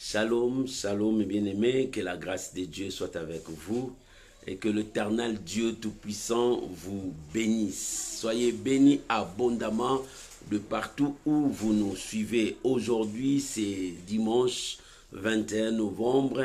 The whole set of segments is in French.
Shalom, shalom, mes bien-aimés, que la grâce de Dieu soit avec vous et que l'Éternel Dieu Tout-Puissant vous bénisse. Soyez bénis abondamment de partout où vous nous suivez. Aujourd'hui, c'est dimanche 21 novembre.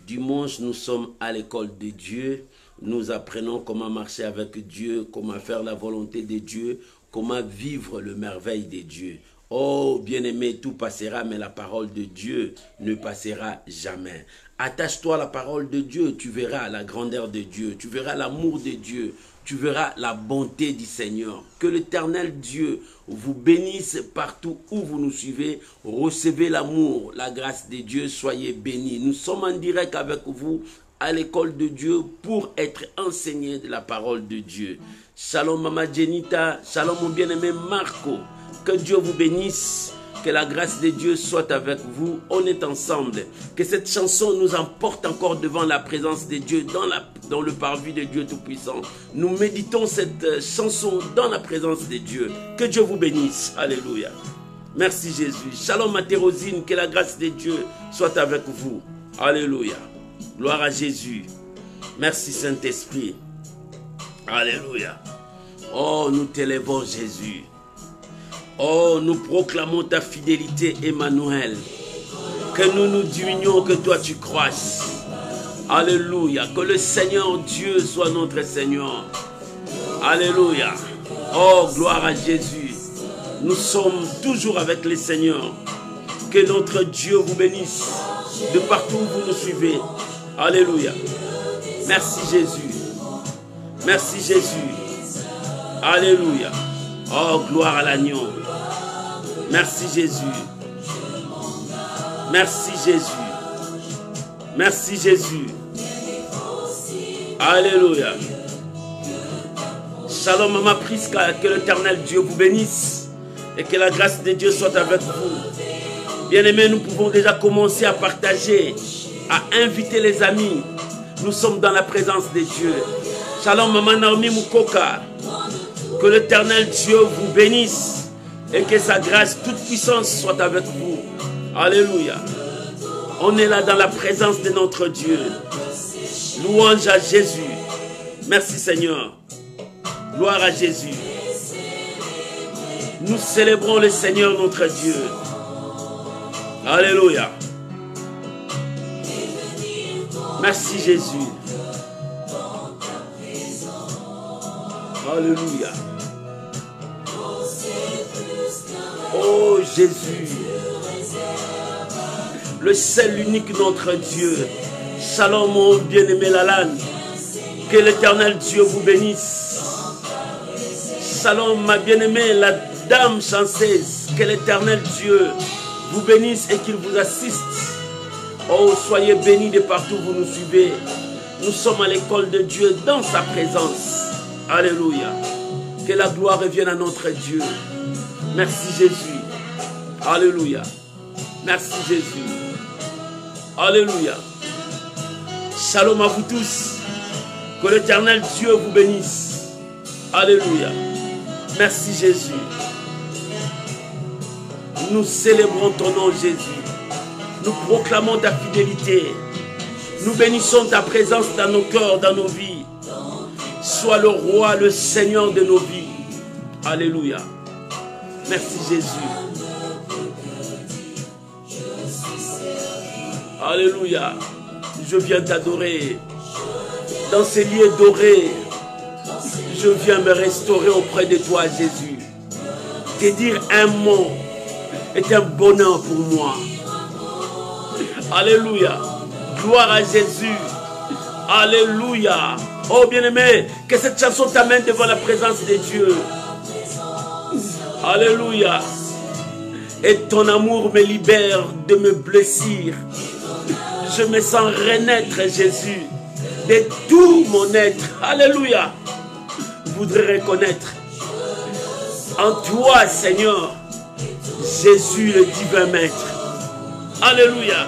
Dimanche, nous sommes à l'école de Dieu. Nous apprenons comment marcher avec Dieu, comment faire la volonté de Dieu, comment vivre le merveille de Dieu. Oh, bien-aimé, tout passera, mais la parole de Dieu ne passera jamais. Attache-toi à la parole de Dieu, tu verras la grandeur de Dieu, tu verras l'amour de Dieu, tu verras la bonté du Seigneur. Que l'Éternel Dieu vous bénisse partout où vous nous suivez. Recevez l'amour, la grâce de Dieu, soyez bénis. Nous sommes en direct avec vous à l'école de Dieu pour être enseignés de la parole de Dieu. Shalom Mama Jenita, shalom mon bien-aimé Marco. Que Dieu vous bénisse, que la grâce de Dieu soit avec vous. On est ensemble. Que cette chanson nous emporte encore devant la présence de Dieu, dans le parvis de Dieu Tout-Puissant. Nous méditons cette chanson dans la présence de Dieu. Que Dieu vous bénisse. Alléluia. Merci Jésus. Shalom Mathérosine, que la grâce de Dieu soit avec vous. Alléluia. Gloire à Jésus. Merci Saint-Esprit. Alléluia. Oh, nous t'élèvons Jésus. Oh, nous proclamons ta fidélité, Emmanuel. Que nous nous diminuons, que toi tu croisses. Alléluia. Que le Seigneur Dieu soit notre Seigneur. Alléluia. Oh, gloire à Jésus. Nous sommes toujours avec le Seigneur. Que notre Dieu vous bénisse de partout où vous nous suivez. Alléluia. Merci Jésus. Merci Jésus. Alléluia. Oh, gloire à l'agneau. Merci Jésus. Merci Jésus. Merci Jésus. Alléluia. Shalom Mama Priska, que l'Éternel Dieu vous bénisse et que la grâce de Dieu soit avec vous. Bien-aimés, nous pouvons déjà commencer à partager, à inviter les amis. Nous sommes dans la présence de Dieu. Shalom Mama Naomi Mukoka. Que l'Éternel Dieu vous bénisse et que sa grâce toute puissance soit avec vous. Alléluia. On est là dans la présence de notre Dieu. Louange à Jésus. Merci Seigneur. Gloire à Jésus. Nous célébrons le Seigneur notre Dieu. Alléluia. Merci Jésus. Alléluia. Oh Jésus, le seul unique notre Dieu. Shalom mon bien-aimé Lalane. Que l'Éternel Dieu vous bénisse. Shalom ma bien-aimée la dame chanceuse. Que l'Éternel Dieu vous bénisse et qu'il vous assiste. Oh, soyez bénis de partout où vous nous suivez. Nous sommes à l'école de Dieu dans sa présence. Alléluia. Que la gloire revienne à notre Dieu. Merci Jésus. Alléluia. Merci Jésus. Alléluia. Shalom à vous tous. Que l'Éternel Dieu vous bénisse. Alléluia. Merci Jésus. Nous célébrons ton nom Jésus. Nous proclamons ta fidélité. Nous bénissons ta présence dans nos cœurs, dans nos vies. Sois le roi, le Seigneur de nos vies. Alléluia. Merci Jésus. Alléluia. Je viens t'adorer. Dans ces lieux dorés, je viens me restaurer auprès de toi, Jésus. Te dire un mot est un bonheur pour moi. Alléluia. Gloire à Jésus. Alléluia. Oh bien-aimé, que cette chanson t'amène devant la présence de Dieu. Alléluia. Et ton amour me libère de mes blessures. Je me sens renaître, Jésus, de tout mon être. Alléluia. Je voudrais reconnaître en toi, Seigneur, Jésus le divin maître. Alléluia.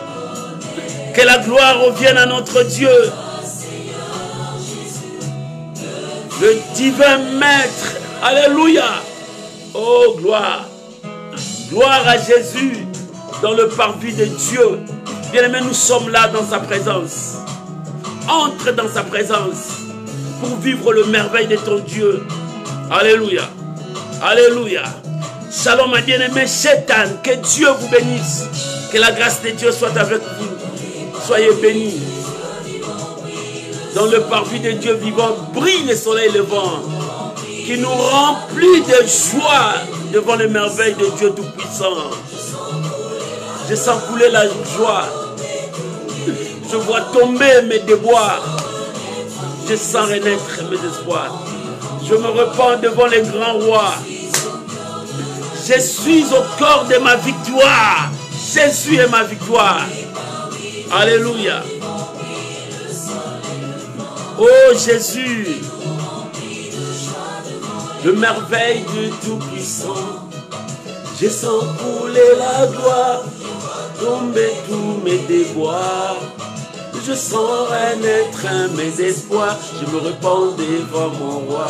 Que la gloire revienne à notre Dieu. Le divin maître. Alléluia. Oh, gloire. Gloire à Jésus dans le parvis de Dieu. Bien-aimé, nous sommes là dans sa présence. Entre dans sa présence pour vivre le merveille de ton Dieu. Alléluia. Alléluia. Shalom, ma bien-aimé, Shaitan, que Dieu vous bénisse. Que la grâce de Dieu soit avec vous. Soyez bénis. Dans le parvis de Dieu vivant, brille le soleil levant, qui nous remplit de joie devant les merveilles de Dieu Tout-Puissant. Je sens couler la joie. Je vois tomber mes déboires. Je sens renaître mes espoirs. Je me repens devant les grands rois. Je suis au corps de ma victoire. Jésus est ma victoire. Alléluia. Oh Jésus, le merveille du Tout-Puissant. Je sens couler la gloire, tomber tous mes déboires. Je sens renaître mes espoirs. Je me repens devant mon roi.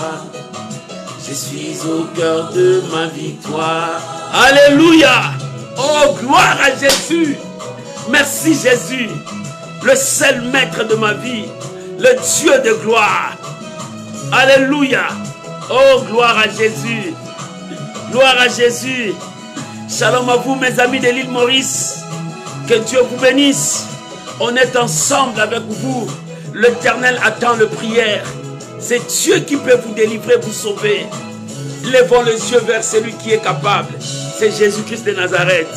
Je suis au cœur de ma victoire. Alléluia. Oh, gloire à Jésus. Merci Jésus, le seul maître de ma vie, le Dieu de gloire. Alléluia. Oh, gloire à Jésus. Gloire à Jésus. Shalom à vous, mes amis de l'île Maurice. Que Dieu vous bénisse. On est ensemble avec vous. L'Éternel attend le prière. C'est Dieu qui peut vous délivrer, vous sauver. Levons les yeux vers celui qui est capable. C'est Jésus-Christ de Nazareth.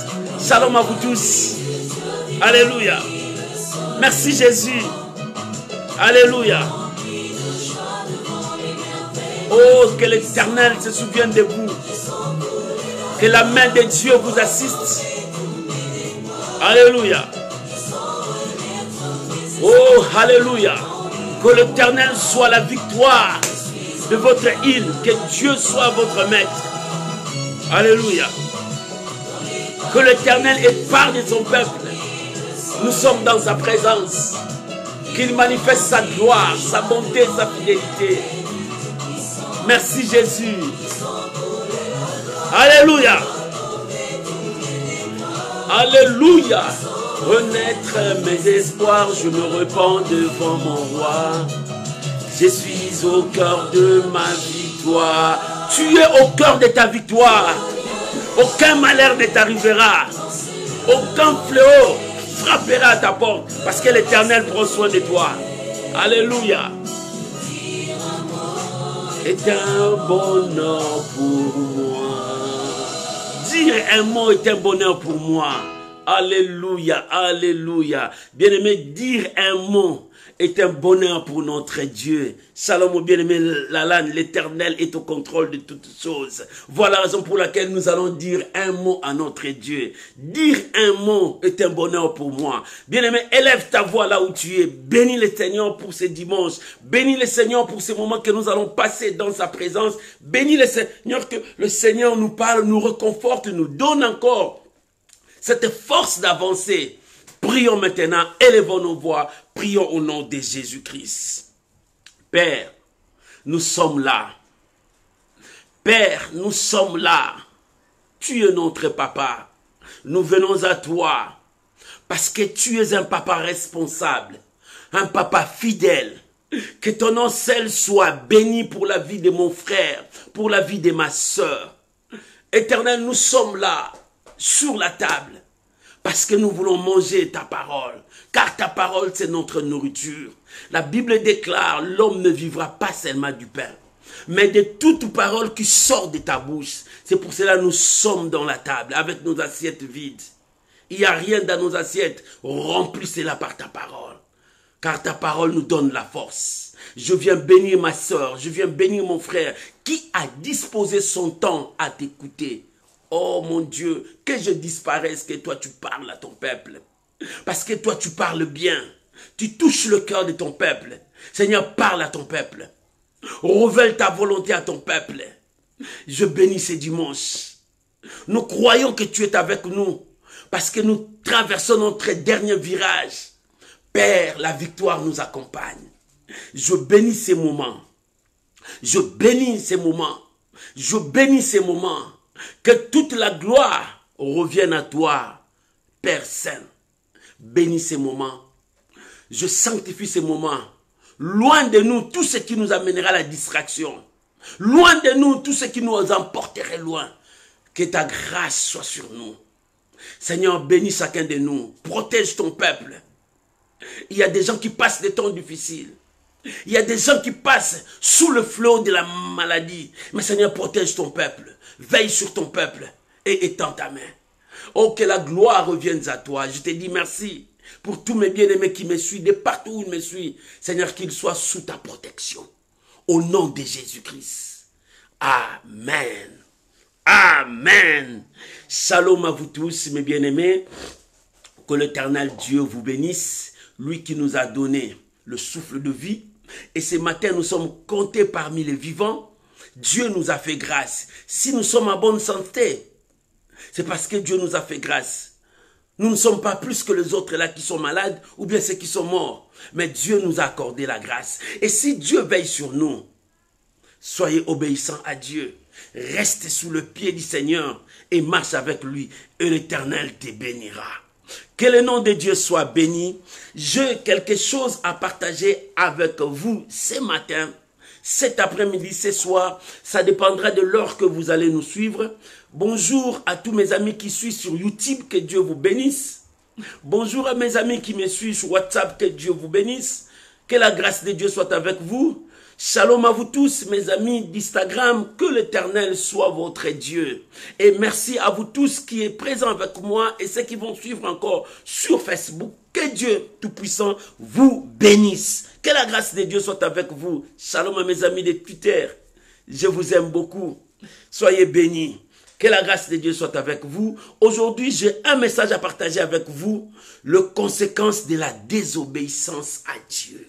Shalom à vous tous. Alléluia. Merci Jésus. Alléluia. Oh, que l'Éternel se souvienne de vous. Que la main de Dieu vous assiste. Alléluia. Oh, alléluia. Que l'Éternel soit la victoire de votre île. Que Dieu soit votre maître. Alléluia. Que l'Éternel épargne son peuple. Nous sommes dans sa présence. Qu'il manifeste sa gloire, sa bonté, sa fidélité. Merci Jésus. Alléluia. Alléluia. Renaître mes espoirs, je me repens devant mon roi. Je suis au cœur de ma victoire. Tu es au cœur de ta victoire. Aucun malheur ne t'arrivera. Aucun fléau frappera à ta porte. Parce que l'Éternel prend soin de toi. Alléluia. Est un bonheur pour moi. Dire un mot est un bonheur pour moi. Alléluia, alléluia. Bien-aimé, dire un mot est un bonheur pour notre Dieu. Shalom, bien-aimé, l'Éternel est au contrôle de toutes choses. Voilà la raison pour laquelle nous allons dire un mot à notre Dieu. Dire un mot est un bonheur pour moi. Bien-aimé, élève ta voix là où tu es. Bénis le Seigneur pour ce dimanche. Bénis le Seigneur pour ce moment que nous allons passer dans sa présence. Bénis le Seigneur, que le Seigneur nous parle, nous réconforte, nous donne encore cette force d'avancer. Prions maintenant, élevons nos voix, prions au nom de Jésus-Christ. Père, nous sommes là. Père, nous sommes là. Tu es notre papa. Nous venons à toi parce que tu es un papa responsable, un papa fidèle. Que ton nom seul soit béni pour la vie de mon frère, pour la vie de ma soeur. Éternel, nous sommes là, sur la table, parce que nous voulons manger ta parole, car ta parole c'est notre nourriture. La Bible déclare, l'homme ne vivra pas seulement du pain, mais de toute parole qui sort de ta bouche. C'est pour cela que nous sommes dans la table, avec nos assiettes vides. Il n'y a rien dans nos assiettes, remplis-la par ta parole, car ta parole nous donne la force. Je viens bénir ma soeur, je viens bénir mon frère, qui a disposé son temps à t'écouter. Oh mon Dieu, que je disparaisse, que toi tu parles à ton peuple. Parce que toi tu parles bien. Tu touches le cœur de ton peuple. Seigneur, parle à ton peuple. Révèle ta volonté à ton peuple. Je bénis ce dimanche. Nous croyons que tu es avec nous. Parce que nous traversons notre dernier virage. Père, la victoire nous accompagne. Je bénis ces moments. Je bénis ces moments. Je bénis ces moments. Que toute la gloire revienne à toi, Père Saint. bénis ces moments. Je sanctifie ces moments. Loin de nous tout ce qui nous amènera à la distraction. Loin de nous tout ce qui nous emporterait loin. Que ta grâce soit sur nous. Seigneur, bénis chacun de nous. Protège ton peuple. Il y a des gens qui passent des temps difficiles. Il y a des gens qui passent sous le flot de la maladie. Mais Seigneur, protège ton peuple. Veille sur ton peuple et étends ta main. Oh, que la gloire revienne à toi. Je te dis merci pour tous mes bien-aimés qui me suivent, de partout où ils me suivent. Seigneur, qu'ils soient sous ta protection. Au nom de Jésus-Christ. Amen. Amen. Shalom à vous tous, mes bien-aimés. Que l'Éternel Dieu vous bénisse. Lui qui nous a donné le souffle de vie. Et ce matin, nous sommes comptés parmi les vivants. Dieu nous a fait grâce. Si nous sommes en bonne santé, c'est parce que Dieu nous a fait grâce. Nous ne sommes pas plus que les autres là qui sont malades ou bien ceux qui sont morts. Mais Dieu nous a accordé la grâce. Et si Dieu veille sur nous, soyez obéissants à Dieu. Reste sous le pied du Seigneur et marche avec lui. Et l'Éternel te bénira. Que le nom de Dieu soit béni. J'ai quelque chose à partager avec vous ce matin, cet après-midi, ce soir. Ça dépendra de l'heure que vous allez nous suivre. Bonjour à tous mes amis qui suivent sur YouTube, que Dieu vous bénisse. Bonjour à mes amis qui me suivent sur WhatsApp, que Dieu vous bénisse. Que la grâce de Dieu soit avec vous. Shalom à vous tous, mes amis d'Instagram, que l'Éternel soit votre Dieu. Et merci à vous tous qui êtes présents avec moi et ceux qui vont suivre encore sur Facebook. Que Dieu Tout-Puissant vous bénisse. Que la grâce de Dieu soit avec vous. Shalom à mes amis de Twitter. Je vous aime beaucoup. Soyez bénis. Que la grâce de Dieu soit avec vous. Aujourd'hui, j'ai un message à partager avec vous. Les conséquences de la désobéissance à Dieu.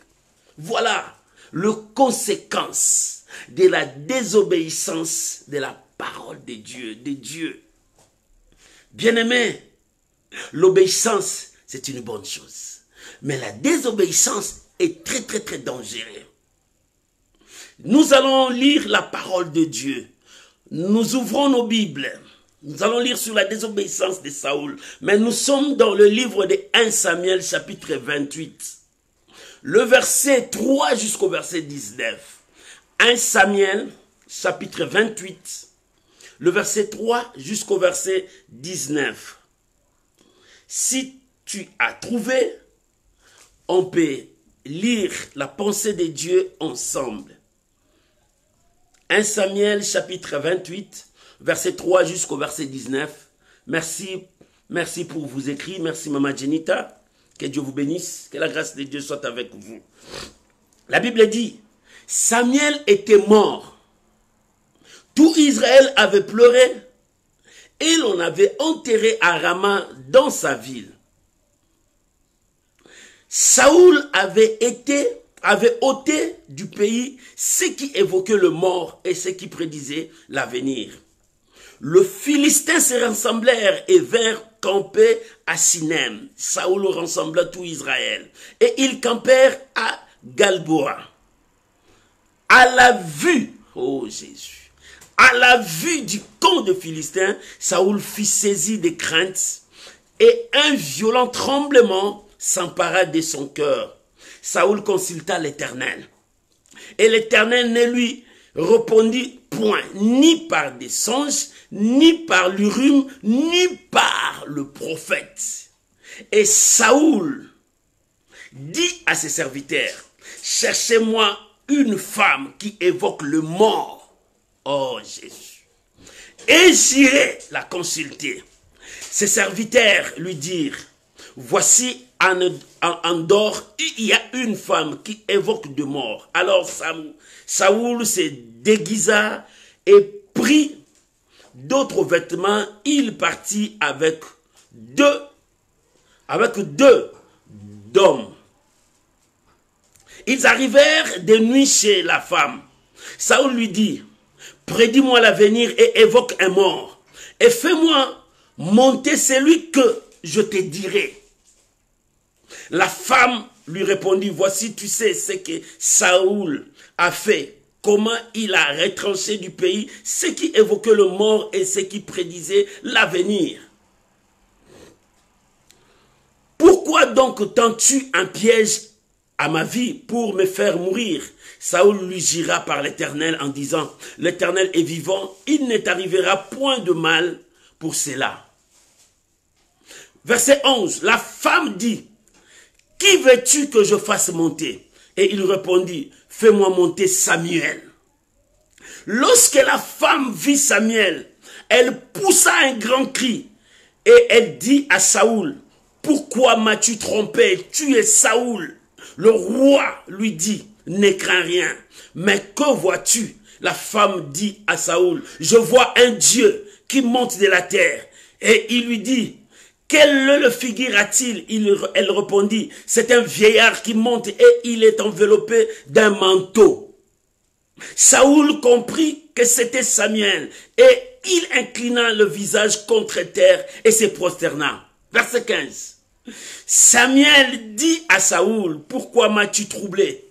Voilà. Les conséquences de la désobéissance de la parole de Dieu. Bien-aimés, l'obéissance, c'est une bonne chose. Mais la désobéissance est très, très, très dangereuse. Nous allons lire la parole de Dieu. Nous ouvrons nos Bibles. Nous allons lire sur la désobéissance de Saoul. Mais nous sommes dans le livre de 1 Samuel, chapitre 28. Le verset 3 jusqu'au verset 19. 1 Samuel, chapitre 28. Le verset 3 jusqu'au verset 19. Si tu as trouvé, on peut lire la pensée de Dieu ensemble. 1 Samuel, chapitre 28, verset 3 jusqu'au verset 19. Merci pour vos écrits. Merci, Maman Jenita. Que Dieu vous bénisse, que la grâce de Dieu soit avec vous. La Bible dit, Samuel était mort. Tout Israël avait pleuré et l'on avait enterré à Rama dans sa ville. Saoul avait ôté du pays ce qui évoquait le mort et ce qui prédisait l'avenir. Les Philistins se rassemblèrent et vinrent camper à Sinem. Saoul rassembla tout Israël. Et ils campèrent à Galboa. À la vue, oh Jésus, à la vue du camp de Philistins, Saoul fut saisi de crainte et un violent tremblement s'empara de son cœur. Saoul consulta l'Éternel. Et l'Éternel ne lui répondit point, ni par des songes, ni par l'Urim, ni par le prophète. Et Saoul dit à ses serviteurs, cherchez-moi une femme qui évoque le mort. Oh Jésus. Et j'irai la consulter. Ses serviteurs lui dirent, voici en dehors, il y a une femme qui évoque de mort. Alors Saoul se déguisa et prit d'autres vêtements. Il partit avec deux hommes. Ils arrivèrent de nuit chez la femme. Saoul lui dit, prédis-moi l'avenir et évoque un mort. Et fais-moi monter celui que je te dirai. La femme lui répondit, voici, tu sais ce que Saoul a fait, comment il a retranché du pays ce qui évoquait le mort et ce qui prédisait l'avenir. Pourquoi pourquoi donc tends-tu un piège à ma vie pour me faire mourir? Saoul lui jura par l'Éternel en disant, l'Éternel est vivant, il ne t'arrivera point de mal pour cela. Verset 11, la femme dit, qui veux-tu que je fasse monter? Et il répondit, fais-moi monter Samuel. Lorsque la femme vit Samuel, elle poussa un grand cri et elle dit à Saoul, pourquoi m'as-tu trompé? Tu es Saoul. Le roi lui dit, ne crains rien. Mais que vois-tu? La femme dit à Saoul, je vois un Dieu qui monte de la terre. Et il lui dit, quelle le figure a-t-il? Elle répondit, c'est un vieillard qui monte et il est enveloppé d'un manteau. Saoul comprit que c'était Samuel et il inclina le visage contre terre et se prosterna. Verset 15. Samuel dit à Saoul, pourquoi m'as-tu troublé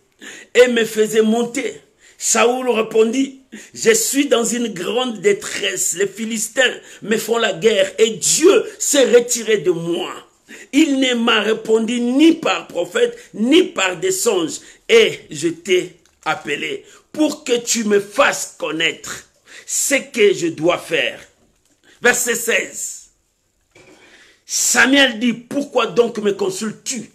et me faisais monter? Saoul répondit, je suis dans une grande détresse, les Philistins me font la guerre et Dieu s'est retiré de moi. Il ne m'a répondu ni par prophète, ni par des songes, et je t'ai appelé pour que tu me fasses connaître ce que je dois faire. Verset 16. Samuel dit, pourquoi donc me consultes-tu?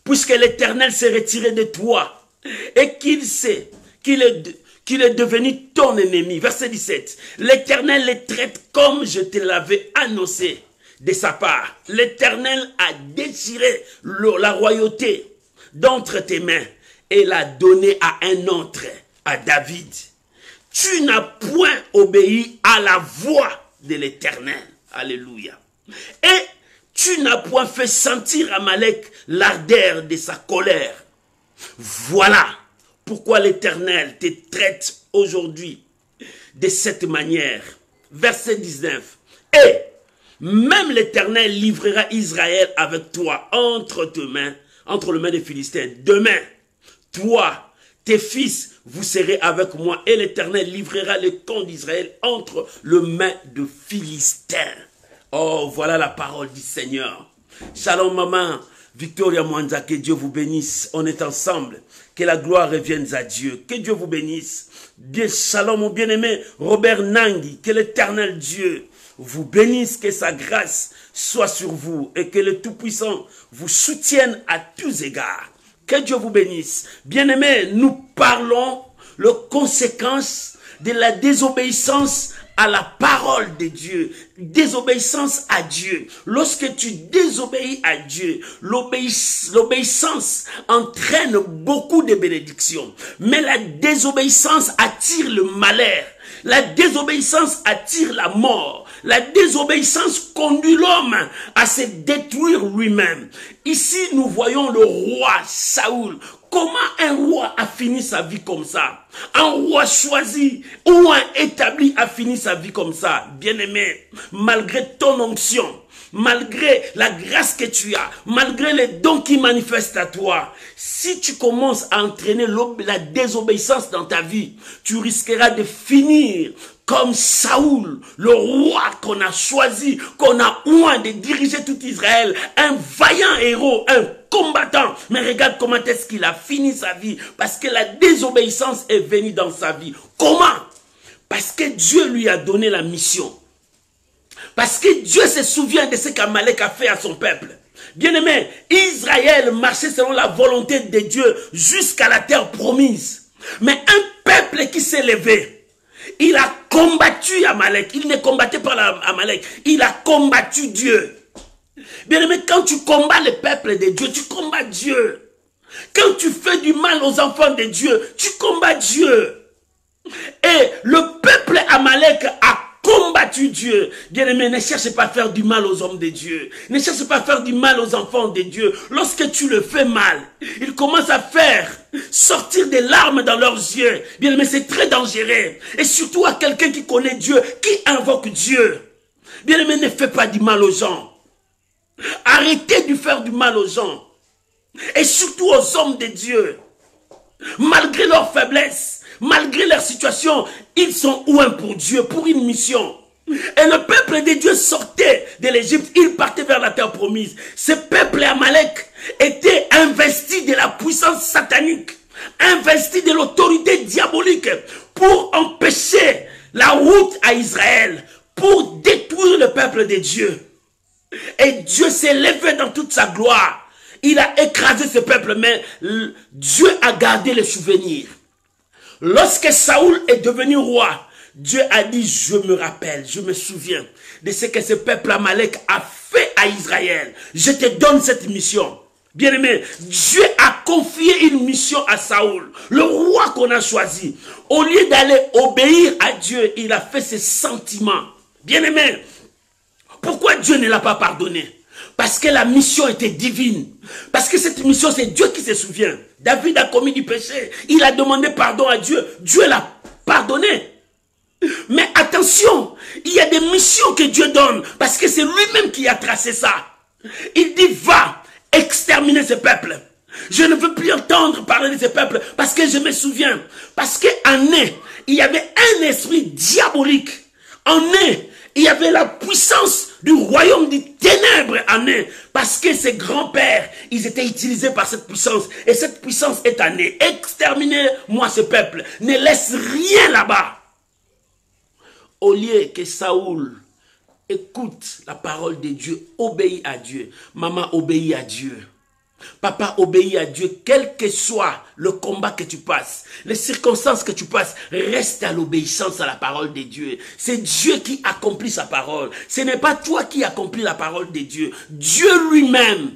Puisque l'Éternel s'est retiré de toi et qu'il sait qu'il est devenu ton ennemi. Verset 17. L'Éternel les traite comme je te l'avais annoncé de sa part. L'Éternel a déchiré la royauté d'entre tes mains et l'a donnée à un autre, à David. Tu n'as point obéi à la voix de l'Éternel. Alléluia. Et tu n'as point fait sentir à Amalek l'ardeur de sa colère. Voilà pourquoi l'Éternel te traite aujourd'hui de cette manière. Verset 19. Et même l'Éternel livrera Israël avec toi entre tes mains, entre les mains des Philistins. Demain, toi, tes fils, vous serez avec moi et l'Éternel livrera le camp d'Israël entre les mains de Philistins. Oh, voilà la parole du Seigneur. Shalom maman, Victoria Mwanza, que Dieu vous bénisse. On est ensemble. Que la gloire revienne à Dieu. Que Dieu vous bénisse. Bien, shalom mon bien-aimé Robert Nangi. Que l'Éternel Dieu vous bénisse. Que sa grâce soit sur vous. Et que le Tout-Puissant vous soutienne à tous égards. Que Dieu vous bénisse. Bien-aimé, nous parlons les conséquences de la désobéissance à la parole de Dieu, désobéissance à Dieu. Lorsque tu désobéis à Dieu, l'obéissance entraîne beaucoup de bénédictions. Mais la désobéissance attire le malheur. La désobéissance attire la mort. La désobéissance conduit l'homme à se détruire lui-même. Ici, nous voyons le roi Saoul. Comment un roi a fini sa vie comme ça? Un roi choisi ou un établi a fini sa vie comme ça. Bien-aimé, malgré ton onction, malgré la grâce que tu as, malgré les dons qui manifestent à toi, si tu commences à entraîner la désobéissance dans ta vie, tu risqueras de finir comme Saoul, le roi qu'on a choisi, qu'on a oint de diriger tout Israël, un vaillant héros, un combattant. Mais regarde comment est-ce qu'il a fini sa vie, parce que la désobéissance est venue dans sa vie. Comment? Parce que Dieu lui a donné la mission. Parce que Dieu se souvient de ce qu'Amalek a fait à son peuple. Bien-aimé, Israël marchait selon la volonté de Dieu jusqu'à la terre promise. Mais un peuple qui s'est levé, il a combattu Amalek. Il ne combattait pas Amalek. Il a combattu Dieu. Bien-aimé, quand tu combats le peuple de Dieu, tu combats Dieu. Quand tu fais du mal aux enfants de Dieu, tu combats Dieu. Et le peuple Amalek a combattu Dieu. Bien-aimé, ne cherche pas à faire du mal aux hommes de Dieu. Ne cherche pas à faire du mal aux enfants de Dieu. Lorsque tu le fais mal, ils commencent à faire sortir des larmes dans leurs yeux. Bien-aimé, c'est très dangereux. Et surtout à quelqu'un qui connaît Dieu, qui invoque Dieu. Bien-aimé, ne fais pas du mal aux gens. Arrêtez de faire du mal aux gens. Et surtout aux hommes de Dieu. Malgré leur faiblesse, malgré leur situation, ils sont ouins pour Dieu, pour une mission. Et le peuple de Dieu sortait de l'Égypte, il partait vers la terre promise. Ce peuple Amalek était investi de la puissance satanique, investi de l'autorité diabolique pour empêcher la route à Israël, pour détruire le peuple de Dieu. Et Dieu s'est levé dans toute sa gloire. Il a écrasé ce peuple, mais Dieu a gardé les souvenirs. Lorsque Saoul est devenu roi, Dieu a dit, je me rappelle, je me souviens de ce que ce peuple Amalek a fait à Israël. Je te donne cette mission. Bien-aimé, Dieu a confié une mission à Saoul, le roi qu'on a choisi. Au lieu d'aller obéir à Dieu, il a fait ses sentiments. Bien-aimé, pourquoi Dieu ne l'a pas pardonné? Parce que la mission était divine. Parce que cette mission, c'est Dieu qui se souvient. David a commis du péché. Il a demandé pardon à Dieu. Dieu l'a pardonné. Mais attention, il y a des missions que Dieu donne. Parce que c'est lui-même qui a tracé ça. Il dit, va exterminer ce peuple. Je ne veux plus entendre parler de ce peuple. Parce que je me souviens. Parce qu'en Né, il y avait un esprit diabolique. En Né, il y avait la puissance du royaume des ténèbres en Né. Parce que ses grands-pères, ils étaient utilisés par cette puissance. Et cette puissance est en Né. Exterminez-moi ce peuple. Ne laisse rien là-bas. Au lieu que Saoul écoute la parole de Dieu, obéit à Dieu. Maman obéit à Dieu. Papa obéit à Dieu, quel que soit le combat que tu passes, les circonstances que tu passes, reste à l'obéissance à la parole de Dieu. C'est Dieu qui accomplit sa parole. Ce n'est pas toi qui accomplis la parole de Dieu. Dieu lui-même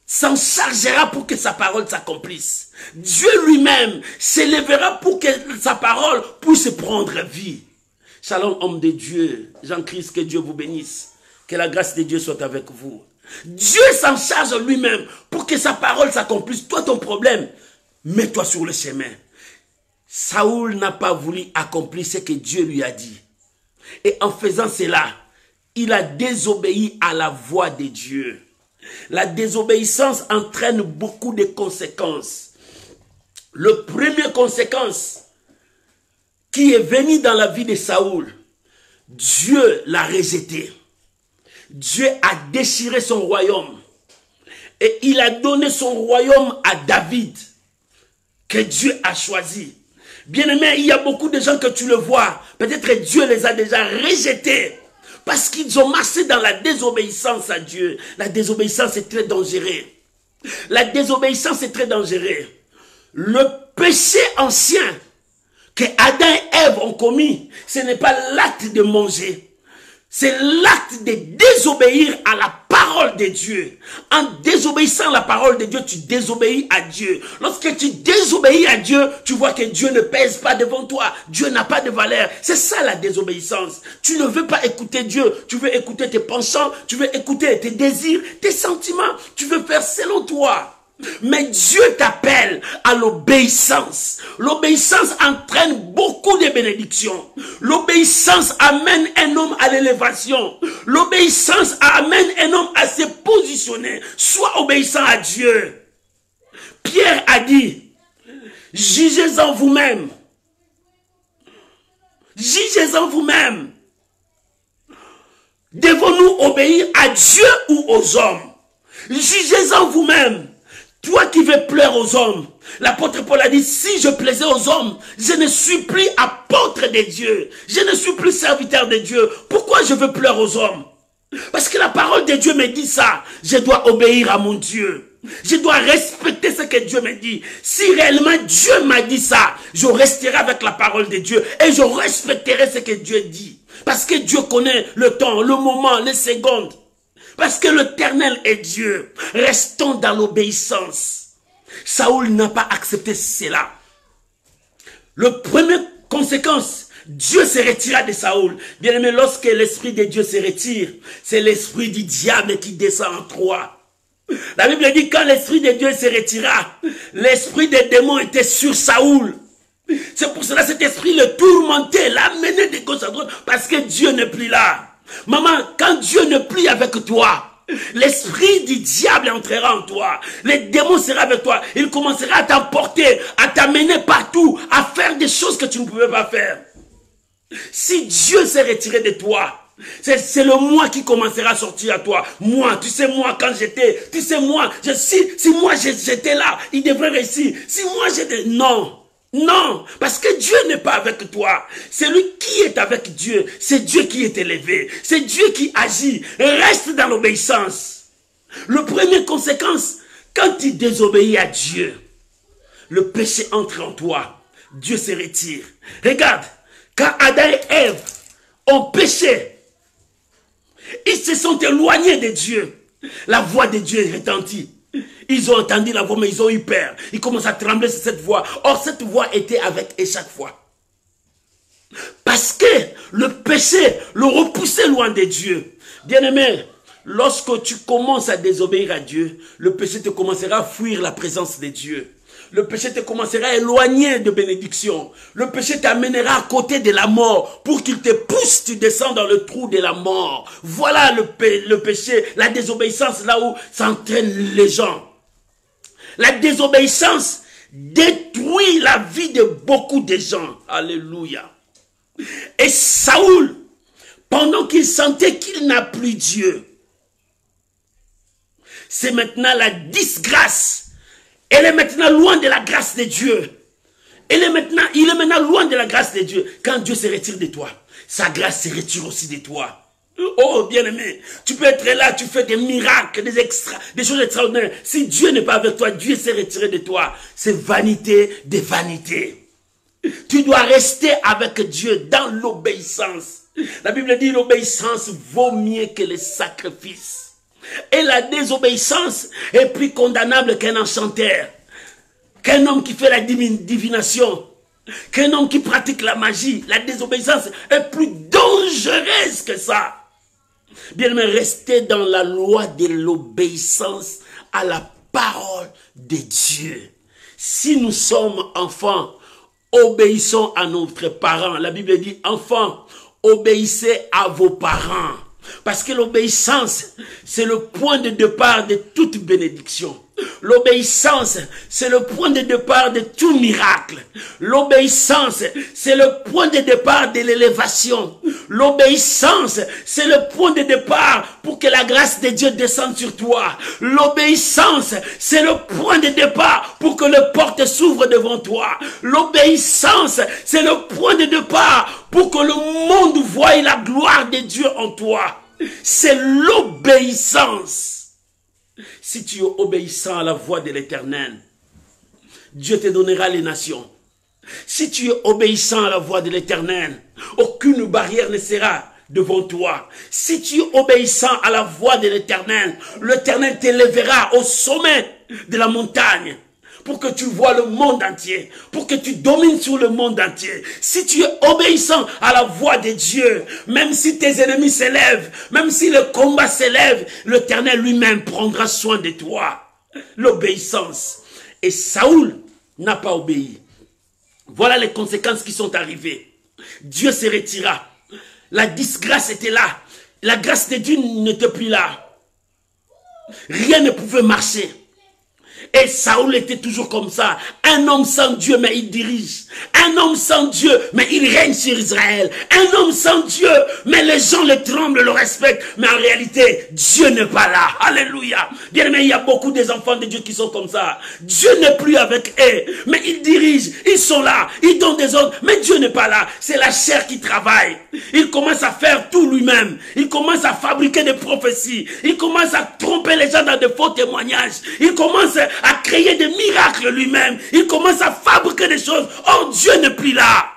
s'en chargera pour que sa parole s'accomplisse. Dieu lui-même s'élèvera pour que sa parole puisse prendre vie. Shalom, homme de Dieu. Jean-Christ, que Dieu vous bénisse. Que la grâce de Dieu soit avec vous. Dieu s'en charge lui-même pour que sa parole s'accomplisse. Toi, ton problème, mets-toi sur le chemin. Saoul n'a pas voulu accomplir ce que Dieu lui a dit. Et en faisant cela, il a désobéi à la voix de Dieu. La désobéissance entraîne beaucoup de conséquences. Le premier conséquence qui est venu dans la vie de Saoul, Dieu l'a rejeté. Dieu a déchiré son royaume. Et il a donné son royaume à David, que Dieu a choisi. Bien-aimé, il y a beaucoup de gens que tu le vois. Peut-être Dieu les a déjà rejetés. Parce qu'ils ont marché dans la désobéissance à Dieu. La désobéissance est très dangereuse. La désobéissance est très dangereuse. Le péché ancien que Adam et Ève ont commis, ce n'est pas l'acte de manger. C'est l'acte de désobéir à la parole de Dieu. En désobéissant à la parole de Dieu, tu désobéis à Dieu. Lorsque tu désobéis à Dieu, tu vois que Dieu ne pèse pas devant toi. Dieu n'a pas de valeur. C'est ça la désobéissance. Tu ne veux pas écouter Dieu. Tu veux écouter tes penchants. Tu veux écouter tes désirs, tes sentiments. Tu veux faire selon toi. Mais Dieu t'appelle à l'obéissance. L'obéissance entraîne beaucoup de bénédictions. L'obéissance amène un homme à l'élévation. L'obéissance amène un homme à se positionner. Sois obéissant à Dieu. Pierre a dit, jugez-en vous-même. Jugez-en vous-même. Devons-nous obéir à Dieu ou aux hommes? Jugez-en vous-même. Toi qui veux plaire aux hommes, l'apôtre Paul a dit, si je plaisais aux hommes, je ne suis plus apôtre de Dieu. Je ne suis plus serviteur de Dieu. Pourquoi je veux plaire aux hommes? Parce que la parole de Dieu me dit ça. Je dois obéir à mon Dieu. Je dois respecter ce que Dieu me dit. Si réellement Dieu m'a dit ça, je resterai avec la parole de Dieu et je respecterai ce que Dieu dit. Parce que Dieu connaît le temps, le moment, les secondes. Parce que l'Éternel est Dieu. Restons dans l'obéissance. Saoul n'a pas accepté cela. Le premier conséquence, Dieu se retira de Saoul. Bien aimé, lorsque l'esprit de Dieu se retire, c'est l'esprit du diable qui descend en toi. La Bible dit quand l'esprit de Dieu se retira, l'esprit des démons était sur Saoul. C'est pour cela que cet esprit le tourmentait, l'amenait de gauche à droite, parce que Dieu n'est plus là. Maman, quand Dieu ne plie avec toi, l'esprit du diable entrera en toi. Les démons seront avec toi. Il commencera à t'emporter, à t'amener partout, à faire des choses que tu ne pouvais pas faire. Si Dieu s'est retiré de toi, c'est le moi qui commencera à sortir à toi. Moi, tu sais moi quand j'étais, tu sais moi, si moi j'étais là, il devrait réussir. Si moi j'étais... Non, non, parce que Dieu n'est pas avec toi. C'est lui qui est avec Dieu. C'est Dieu qui est élevé. C'est Dieu qui agit. Reste dans l'obéissance. Le premier conséquence, quand tu désobéis à Dieu, le péché entre en toi. Dieu se retire. Regarde, quand Adam et Ève ont péché, ils se sont éloignés de Dieu. La voix de Dieu est retentie. Ils ont entendu la voix, mais ils ont eu peur. Ils commencent à trembler sur cette voix. Or, cette voix était avec eux chaque fois. Parce que le péché le repoussait loin de Dieu. Bien-aimé, lorsque tu commences à désobéir à Dieu, le péché te commencera à fuir la présence de Dieu. Le péché te commencera à éloigner de bénédiction. Le péché t'amènera à côté de la mort. Pour qu'il te pousse, tu descends dans le trou de la mort. Voilà le péché, la désobéissance, là où s'entraînent les gens. La désobéissance détruit la vie de beaucoup de gens. Alléluia. Et Saoul, pendant qu'il sentait qu'il n'a plus Dieu, c'est maintenant la disgrâce. Elle est maintenant loin de la grâce de Dieu. Il est maintenant loin de la grâce de Dieu. Quand Dieu se retire de toi, sa grâce se retire aussi de toi. Oh, bien-aimé, tu peux être là, tu fais des miracles, des choses extraordinaires. Si Dieu n'est pas avec toi, Dieu s'est retiré de toi. C'est vanité des vanités. Tu dois rester avec Dieu dans l'obéissance. La Bible dit l'obéissance vaut mieux que les sacrifices. Et la désobéissance est plus condamnable qu'un enchanteur, qu'un homme qui fait la divination, qu'un homme qui pratique la magie. La désobéissance est plus dangereuse que ça. Bien, mais restez dans la loi de l'obéissance à la parole de Dieu. Si nous sommes enfants, obéissons à notre parents. La Bible dit, enfants, obéissez à vos parents. Parce que l'obéissance, c'est le point de départ de toute bénédiction. L'obéissance, c'est le point de départ de tout miracle. L'obéissance, c'est le point de départ de l'élévation. L'obéissance, c'est le point de départ pour que la grâce de Dieu descende sur toi. L'obéissance, c'est le point de départ pour que les portes s'ouvrent devant toi. L'obéissance, c'est le point de départ pour que le monde voie la gloire de Dieu en toi. C'est l'obéissance. Si tu es obéissant à la voix de l'Éternel, Dieu te donnera les nations. Si tu es obéissant à la voix de l'Éternel, aucune barrière ne sera devant toi. Si tu es obéissant à la voix de l'Éternel, l'Éternel t'élèvera au sommet de la montagne pour que tu vois le monde entier, pour que tu domines sur le monde entier. Si tu es obéissant à la voix de Dieu, même si tes ennemis s'élèvent, même si le combat s'élève, l'Éternel lui-même prendra soin de toi. L'obéissance. Et Saoul n'a pas obéi. Voilà les conséquences qui sont arrivées. Dieu se retira. La disgrâce était là. La grâce de Dieu n'était plus là. Rien ne pouvait marcher. Et Saoul était toujours comme ça. Un homme sans Dieu, mais il dirige. Un homme sans Dieu, mais il règne sur Israël. Un homme sans Dieu, mais les gens le tremblent, le respectent. Mais en réalité, Dieu n'est pas là. Alléluia. Bien aimé, il y a beaucoup des enfants de Dieu qui sont comme ça. Dieu n'est plus avec eux, mais ils dirigent. Ils sont là. Ils donnent des ordres, mais Dieu n'est pas là. C'est la chair qui travaille. Il commence à faire tout lui-même. Il commence à fabriquer des prophéties. Il commence à tromper les gens dans de faux témoignages. Il commence à créer des miracles lui-même. Il commence à fabriquer des choses. Oh, Dieu n'est plus là.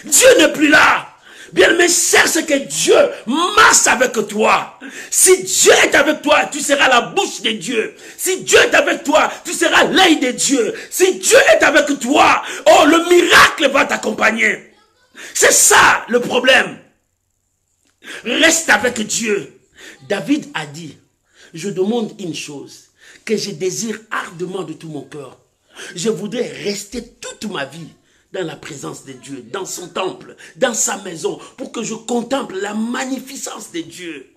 Dieu n'est plus là. Bien, mais cherche que Dieu marche avec toi. Si Dieu est avec toi, tu seras la bouche de Dieu. Si Dieu est avec toi, tu seras l'œil de Dieu. Si Dieu est avec toi, oh, le miracle va t'accompagner. C'est ça le problème. Reste avec Dieu. David a dit, je demande une chose que je désire ardemment de tout mon cœur. Je voudrais rester toute ma vie dans la présence de Dieu, dans son temple, dans sa maison, pour que je contemple la magnificence de Dieu.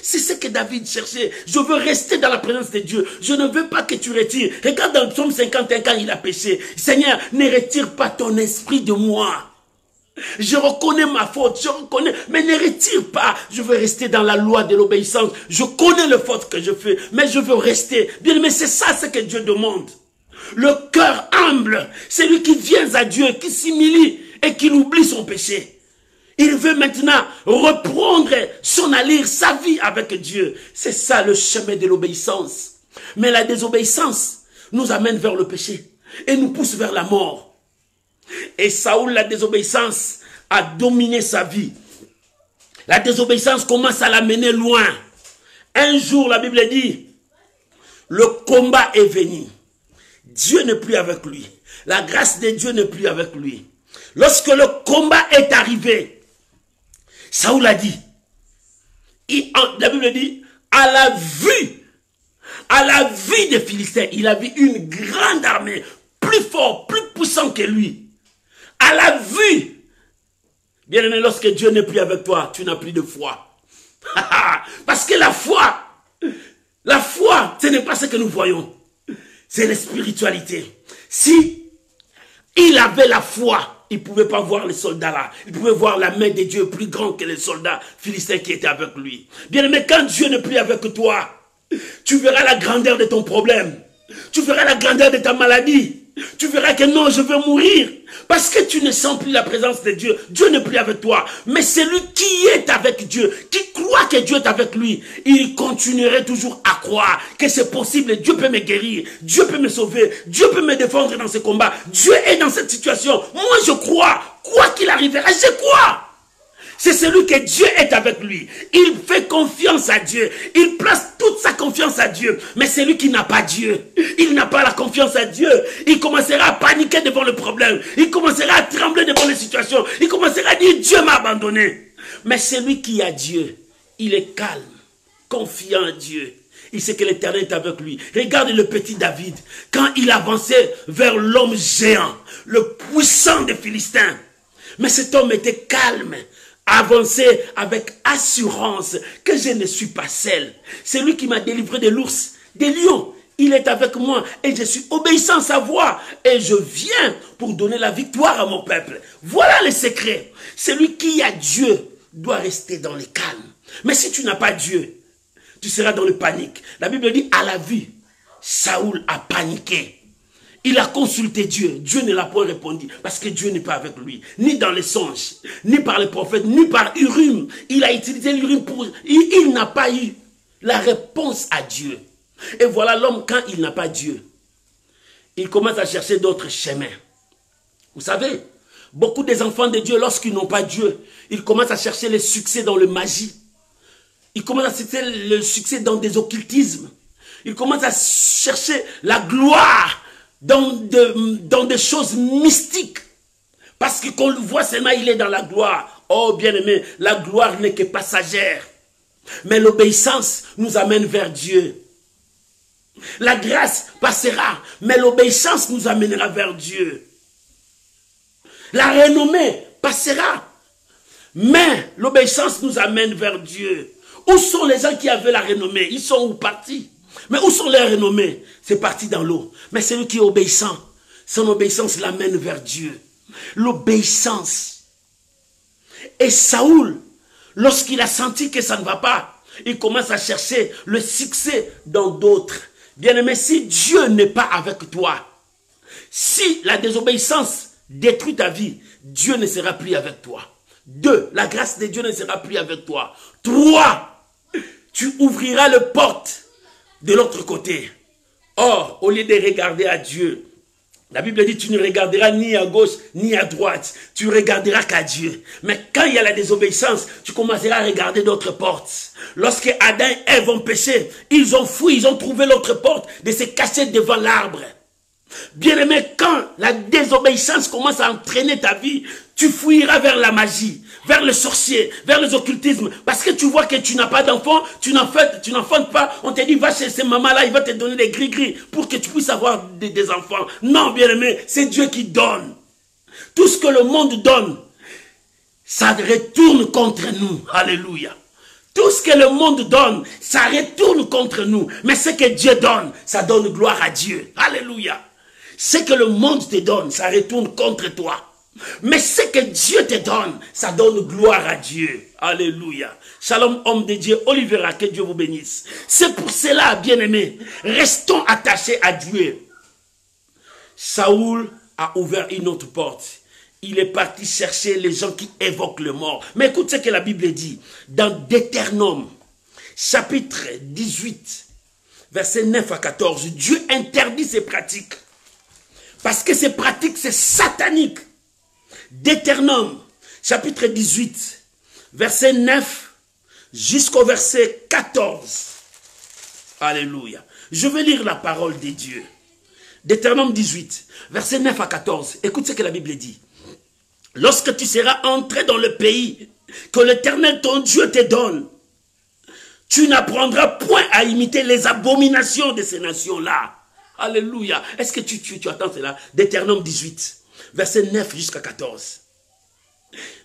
C'est ce que David cherchait. Je veux rester dans la présence de Dieu. Je ne veux pas que tu retires. Regarde dans le psaume 51 quand il a péché. Seigneur, ne retire pas ton esprit de moi. Je reconnais ma faute, je reconnais, mais ne retire pas. Je veux rester dans la loi de l'obéissance. Je connais le faute que je fais, mais je veux rester. Bien, mais c'est ça ce que Dieu demande. Le cœur humble, c'est lui qui vient à Dieu, qui s'humilie et qui oublie son péché. Il veut maintenant reprendre son allure, sa vie avec Dieu. C'est ça le chemin de l'obéissance. Mais la désobéissance nous amène vers le péché et nous pousse vers la mort. Et Saoul, la désobéissance a dominé sa vie. La désobéissance commence à l'amener loin. Un jour, la Bible dit, le combat est venu. Dieu n'est plus avec lui. La grâce de Dieu n'est plus avec lui. Lorsque le combat est arrivé, Saoul a dit, la Bible dit, à la vue des Philistins, il a vu une grande armée, plus fort, plus puissant que lui. À la vue. Bien aimé, lorsque Dieu n'est plus avec toi, tu n'as plus de foi. Parce que la foi, ce n'est pas ce que nous voyons. C'est la spiritualité. Si il avait la foi, il ne pouvait pas voir les soldats là. Il pouvait voir la main de Dieu plus grande que les soldats philistins qui étaient avec lui. Bien aimé, quand Dieu n'est plus avec toi, tu verras la grandeur de ton problème. Tu verras la grandeur de ta maladie. Tu verras que non, je veux mourir. Parce que tu ne sens plus la présence de Dieu. Dieu n'est plus avec toi. Mais celui qui est avec Dieu, qui croit que Dieu est avec lui, il continuerait toujours à croire que c'est possible. Dieu peut me guérir. Dieu peut me sauver. Dieu peut me défendre dans ce combat. Dieu est dans cette situation. Moi, je crois. Quoi qu'il arrivera, je crois. C'est celui que Dieu est avec lui. Il fait confiance à Dieu. Il place toute sa confiance à Dieu. Mais celui qui n'a pas Dieu, il n'a pas la confiance à Dieu. Il commencera à paniquer devant le problème. Il commencera à trembler devant les situations. Il commencera à dire, Dieu m'a abandonné. Mais celui qui a Dieu, il est calme, confiant en Dieu. Il sait que l'Éternel est avec lui. Regarde le petit David. Quand il avançait vers l'homme géant, le puissant des Philistins. Mais cet homme était calme. Avancer avec assurance que je ne suis pas seul. C'est lui qui m'a délivré de l'ours, des lions. Il est avec moi et je suis obéissant à sa voix. Et je viens pour donner la victoire à mon peuple. Voilà le secret. Celui qui a Dieu doit rester dans le calme. Mais si tu n'as pas Dieu, tu seras dans le panique. La Bible dit, à la vue, Saoul a paniqué. Il a consulté Dieu. Dieu ne l'a pas répondu parce que Dieu n'est pas avec lui. Ni dans les songes, ni par les prophètes, ni par Urim. Il a utilisé l'Urim pour... Il n'a pas eu la réponse à Dieu. Et voilà l'homme, quand il n'a pas Dieu, il commence à chercher d'autres chemins. Vous savez, beaucoup des enfants de Dieu, lorsqu'ils n'ont pas Dieu, ils commencent à chercher le succès dans la magie. Ils commencent à chercher le succès dans des occultismes. Ils commencent à chercher la gloire dans des choses mystiques. Parce que qu'on le voit seulement, il est dans la gloire. Oh bien-aimé, la gloire n'est que passagère. Mais l'obéissance nous amène vers Dieu. La grâce passera, mais l'obéissance nous amènera vers Dieu. La renommée passera, mais l'obéissance nous amène vers Dieu. Où sont les gens qui avaient la renommée? Ils sont où partis? Mais où sont les renommés? C'est parti dans l'eau. Mais celui qui est obéissant, son obéissance l'amène vers Dieu. L'obéissance. Et Saoul, lorsqu'il a senti que ça ne va pas, il commence à chercher le succès dans d'autres. Bien-aimé, si Dieu n'est pas avec toi, si la désobéissance détruit ta vie, Dieu ne sera plus avec toi. 2, la grâce de Dieu ne sera plus avec toi. 3, tu ouvriras les portes de l'autre côté. Or, au lieu de regarder à Dieu, la Bible dit, tu ne regarderas ni à gauche, ni à droite. Tu regarderas qu'à Dieu. Mais quand il y a la désobéissance, tu commenceras à regarder d'autres portes. Lorsque Adam et Ève ont péché, ils ont fui, ils ont trouvé l'autre porte de se cacher devant l'arbre. Bien-aimé, quand la désobéissance commence à entraîner ta vie, tu fuiras vers la magie, vers le sorcier, vers les occultismes. Parce que tu vois que tu n'as pas d'enfant, tu n'enfantes pas. On te dit, va chez ces mamans-là, il va te donner des gris-gris pour que tu puisses avoir des enfants. Non, bien-aimé, c'est Dieu qui donne. Tout ce que le monde donne, ça retourne contre nous. Alléluia. Tout ce que le monde donne, ça retourne contre nous. Mais ce que Dieu donne, ça donne gloire à Dieu. Alléluia. Ce que le monde te donne, ça retourne contre toi. Mais ce que Dieu te donne, ça donne gloire à Dieu. Alléluia. Shalom, homme de Dieu. Olivera, que Dieu vous bénisse. C'est pour cela, bien-aimés, restons attachés à Dieu. Saoul a ouvert une autre porte. Il est parti chercher les gens qui évoquent le mort. Mais écoute ce que la Bible dit. Dans Deutéronome, chapitre 18, versets 9 à 14, Dieu interdit ces pratiques. Parce que ces pratiques, c'est satanique. Deutéronome, chapitre 18, verset 9 jusqu'au verset 14. Alléluia. Je vais lire la parole de Dieu. Deutéronome 18, verset 9 à 14. Écoute ce que la Bible dit. Lorsque tu seras entré dans le pays que l'Éternel ton Dieu te donne, tu n'apprendras point à imiter les abominations de ces nations-là. Alléluia. Est-ce que tu attends cela? Deutéronome 18, verset 9 jusqu'à 14.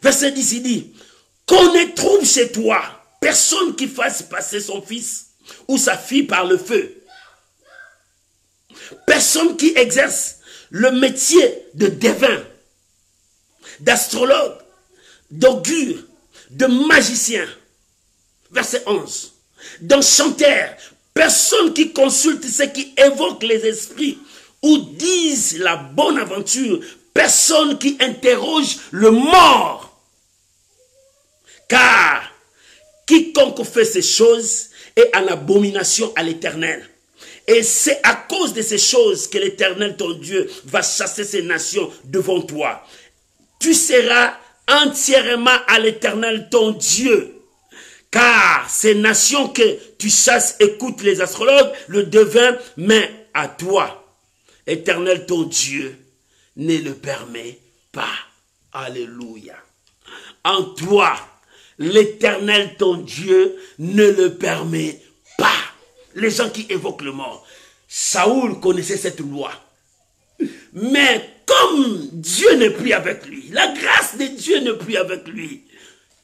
Verset 10, il dit, qu'on ne trouve chez toi personne qui fasse passer son fils ou sa fille par le feu. Personne qui exerce le métier de devin, d'astrologue, d'augure, de magicien. Verset 11. D'enchanteur, personne qui consulte ceux qui évoquent les esprits ou disent la bonne aventure, personne qui interroge le mort. Car quiconque fait ces choses est en abomination à l'Éternel. Et c'est à cause de ces choses que l'Éternel, ton Dieu, va chasser ces nations devant toi. Tu seras entièrement à l'Éternel, ton Dieu. Car ces nations que tu chasses écoutent les astrologues, le devin, mais à toi, Éternel, ton Dieu, ne le permet pas. Alléluia. En toi, l'Éternel, ton Dieu, ne le permet pas. Les gens qui évoquent le mort. Saoul connaissait cette loi. Mais comme Dieu n'est plus avec lui, la grâce de Dieu n'est plus avec lui,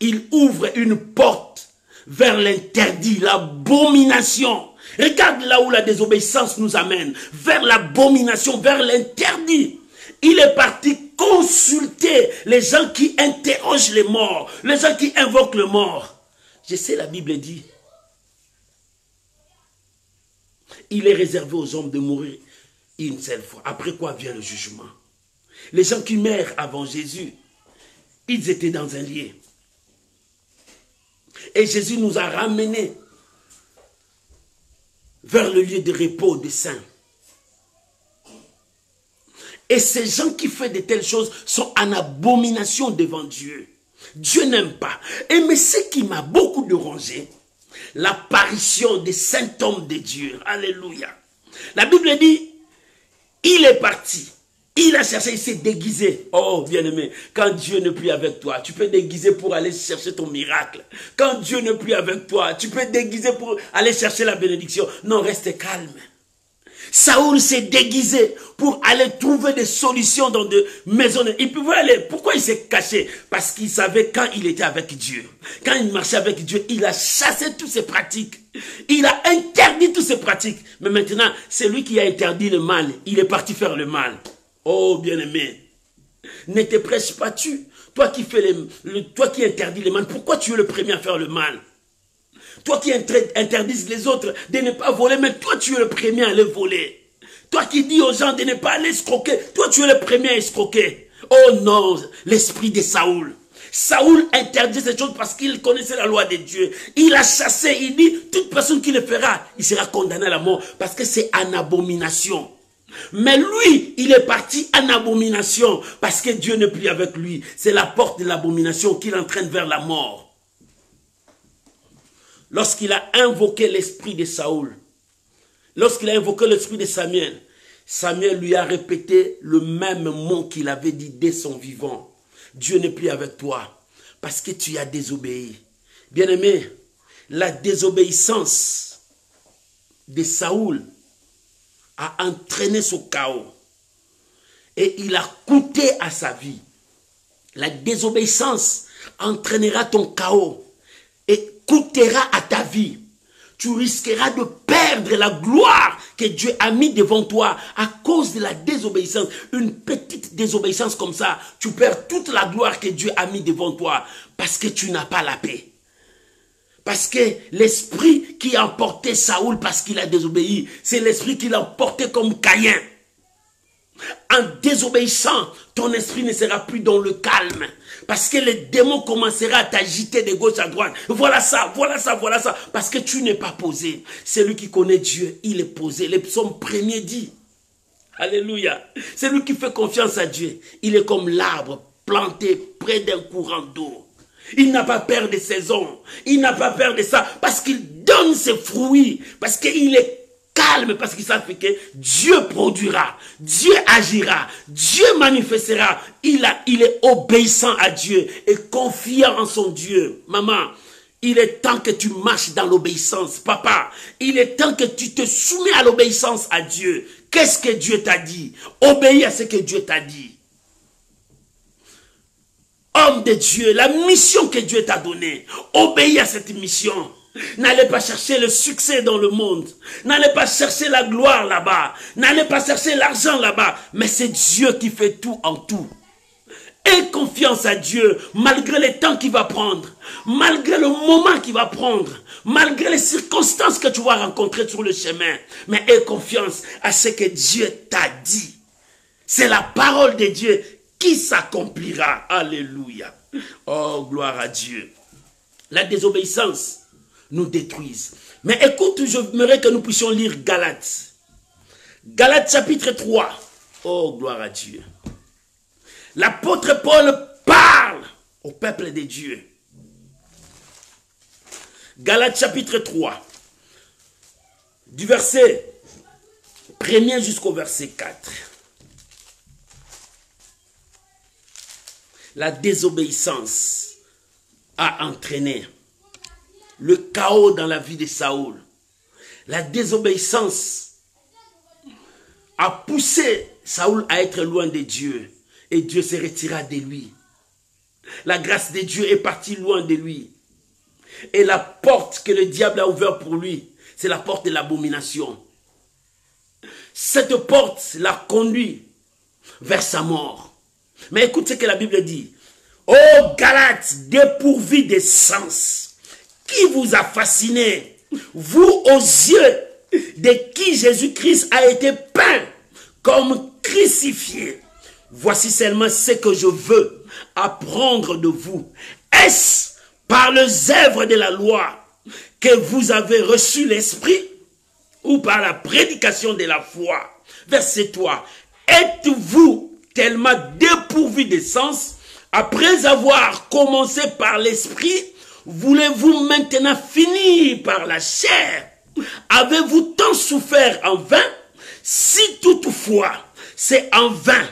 il ouvre une porte vers l'interdit, l'abomination. Regarde là où la désobéissance nous amène, vers l'abomination, vers l'interdit. Il est parti consulter les gens qui interrogent les morts, les gens qui invoquent le mort. Je sais, la Bible dit, il est réservé aux hommes de mourir une seule fois. Après quoi vient le jugement. Les gens qui meurent avant Jésus, ils étaient dans un lieu. Et Jésus nous a ramenés vers le lieu de repos des saints. Et ces gens qui font de telles choses sont en abomination devant Dieu. Dieu n'aime pas. Et mais ce qui m'a beaucoup dérangé, l'apparition des saints hommes de Dieu. Alléluia. La Bible dit, il est parti. Il a cherché, il s'est déguisé. Oh, bien-aimé, quand Dieu n'est plus avec toi, tu peux déguiser pour aller chercher ton miracle. Quand Dieu n'est plus avec toi, tu peux déguiser pour aller chercher la bénédiction. Non, reste calme. Saoul s'est déguisé pour aller trouver des solutions dans des maisons. Il pouvait aller. Pourquoi il s'est caché? Parce qu'il savait quand il était avec Dieu. Quand il marchait avec Dieu, il a chassé toutes ces pratiques. Il a interdit toutes ces pratiques. Mais maintenant, c'est lui qui a interdit le mal. Il est parti faire le mal. Oh, bien-aimé, ne te prêches pas tu. Toi qui interdis le mal, pourquoi tu es le premier à faire le mal? Toi qui interdis les autres de ne pas voler, mais toi tu es le premier à les voler. Toi qui dis aux gens de ne pas aller escroquer, toi tu es le premier à escroquer. Oh non, l'esprit de Saoul. Saoul interdit ces choses parce qu'il connaissait la loi de Dieu. Il a chassé, il dit, toute personne qui le fera, il sera condamné à la mort parce que c'est en abomination. Mais lui, il est parti en abomination parce que Dieu n'est plus avec lui. C'est la porte de l'abomination qui l'entraîne vers la mort. Lorsqu'il a invoqué l'esprit de Saoul, lorsqu'il a invoqué l'esprit de Samuel, Samuel lui a répété le même mot qu'il avait dit dès son vivant. Dieu n'est plus avec toi parce que tu as désobéi. Bien-aimé, la désobéissance de Saoul a entraîné son chaos et il a coûté à sa vie. La désobéissance entraînera ton chaos et coûtera à ta vie. Tu risqueras de perdre la gloire que Dieu a mis devant toi à cause de la désobéissance, une petite désobéissance comme ça, tu perds toute la gloire que Dieu a mis devant toi parce que tu n'as pas la paix. Parce que l'esprit qui a emporté Saoul parce qu'il a désobéi, c'est l'esprit qui l'a emporté comme Caïn. En désobéissant, ton esprit ne sera plus dans le calme. Parce que les démons commenceront à t'agiter de gauche à droite. Voilà ça, voilà ça, voilà ça. Parce que tu n'es pas posé. Celui qui connaît Dieu, il est posé. Le psaume premier dit. Alléluia. Celui qui fait confiance à Dieu, il est comme l'arbre planté près d'un courant d'eau. Il n'a pas peur des saisons. Il n'a pas peur de ça. Parce qu'il donne ses fruits. Parce qu'il est calme, parce qu'il savent que Dieu produira, Dieu agira, Dieu manifestera. Il est obéissant à Dieu et confiant en son Dieu. Maman, il est temps que tu marches dans l'obéissance. Papa, il est temps que tu te soumets à l'obéissance à Dieu. Qu'est-ce que Dieu t'a dit? Obéis à ce que Dieu t'a dit. Homme de Dieu, la mission que Dieu t'a donnée, obéis à cette mission. N'allez pas chercher le succès dans le monde. N'allez pas chercher la gloire là-bas. N'allez pas chercher l'argent là-bas. Mais c'est Dieu qui fait tout en tout. Aie confiance à Dieu, malgré les temps qu'il va prendre, malgré le moment qu'il va prendre, malgré les circonstances que tu vas rencontrer sur le chemin. Mais aie confiance à ce que Dieu t'a dit. C'est la parole de Dieu qui s'accomplira. Alléluia. Oh, gloire à Dieu. La désobéissance nous détruise. Mais écoute, j'aimerais que nous puissions lire Galates. Galates chapitre 3. Oh, gloire à Dieu. L'apôtre Paul parle au peuple de Dieu. Galates chapitre 3. Du verset 1er jusqu'au verset 4. La désobéissance a entraîné le chaos dans la vie de Saoul. La désobéissance a poussé Saoul à être loin de Dieu. Et Dieu se retira de lui. La grâce de Dieu est partie loin de lui. Et la porte que le diable a ouverte pour lui, c'est la porte de l'abomination. Cette porte l'a conduit vers sa mort. Mais écoute ce que la Bible dit. Ô Galates, dépourvus de sens, qui vous a fasciné, vous aux yeux de qui Jésus-Christ a été peint comme crucifié. Voici seulement ce que je veux apprendre de vous. Est-ce par les œuvres de la loi que vous avez reçu l'esprit ou par la prédication de la foi? Verset 3. Êtes-vous tellement dépourvus de sens après avoir commencé par l'esprit? Voulez-vous maintenant finir par la chair? Avez-vous tant souffert en vain? Si toutefois c'est en vain,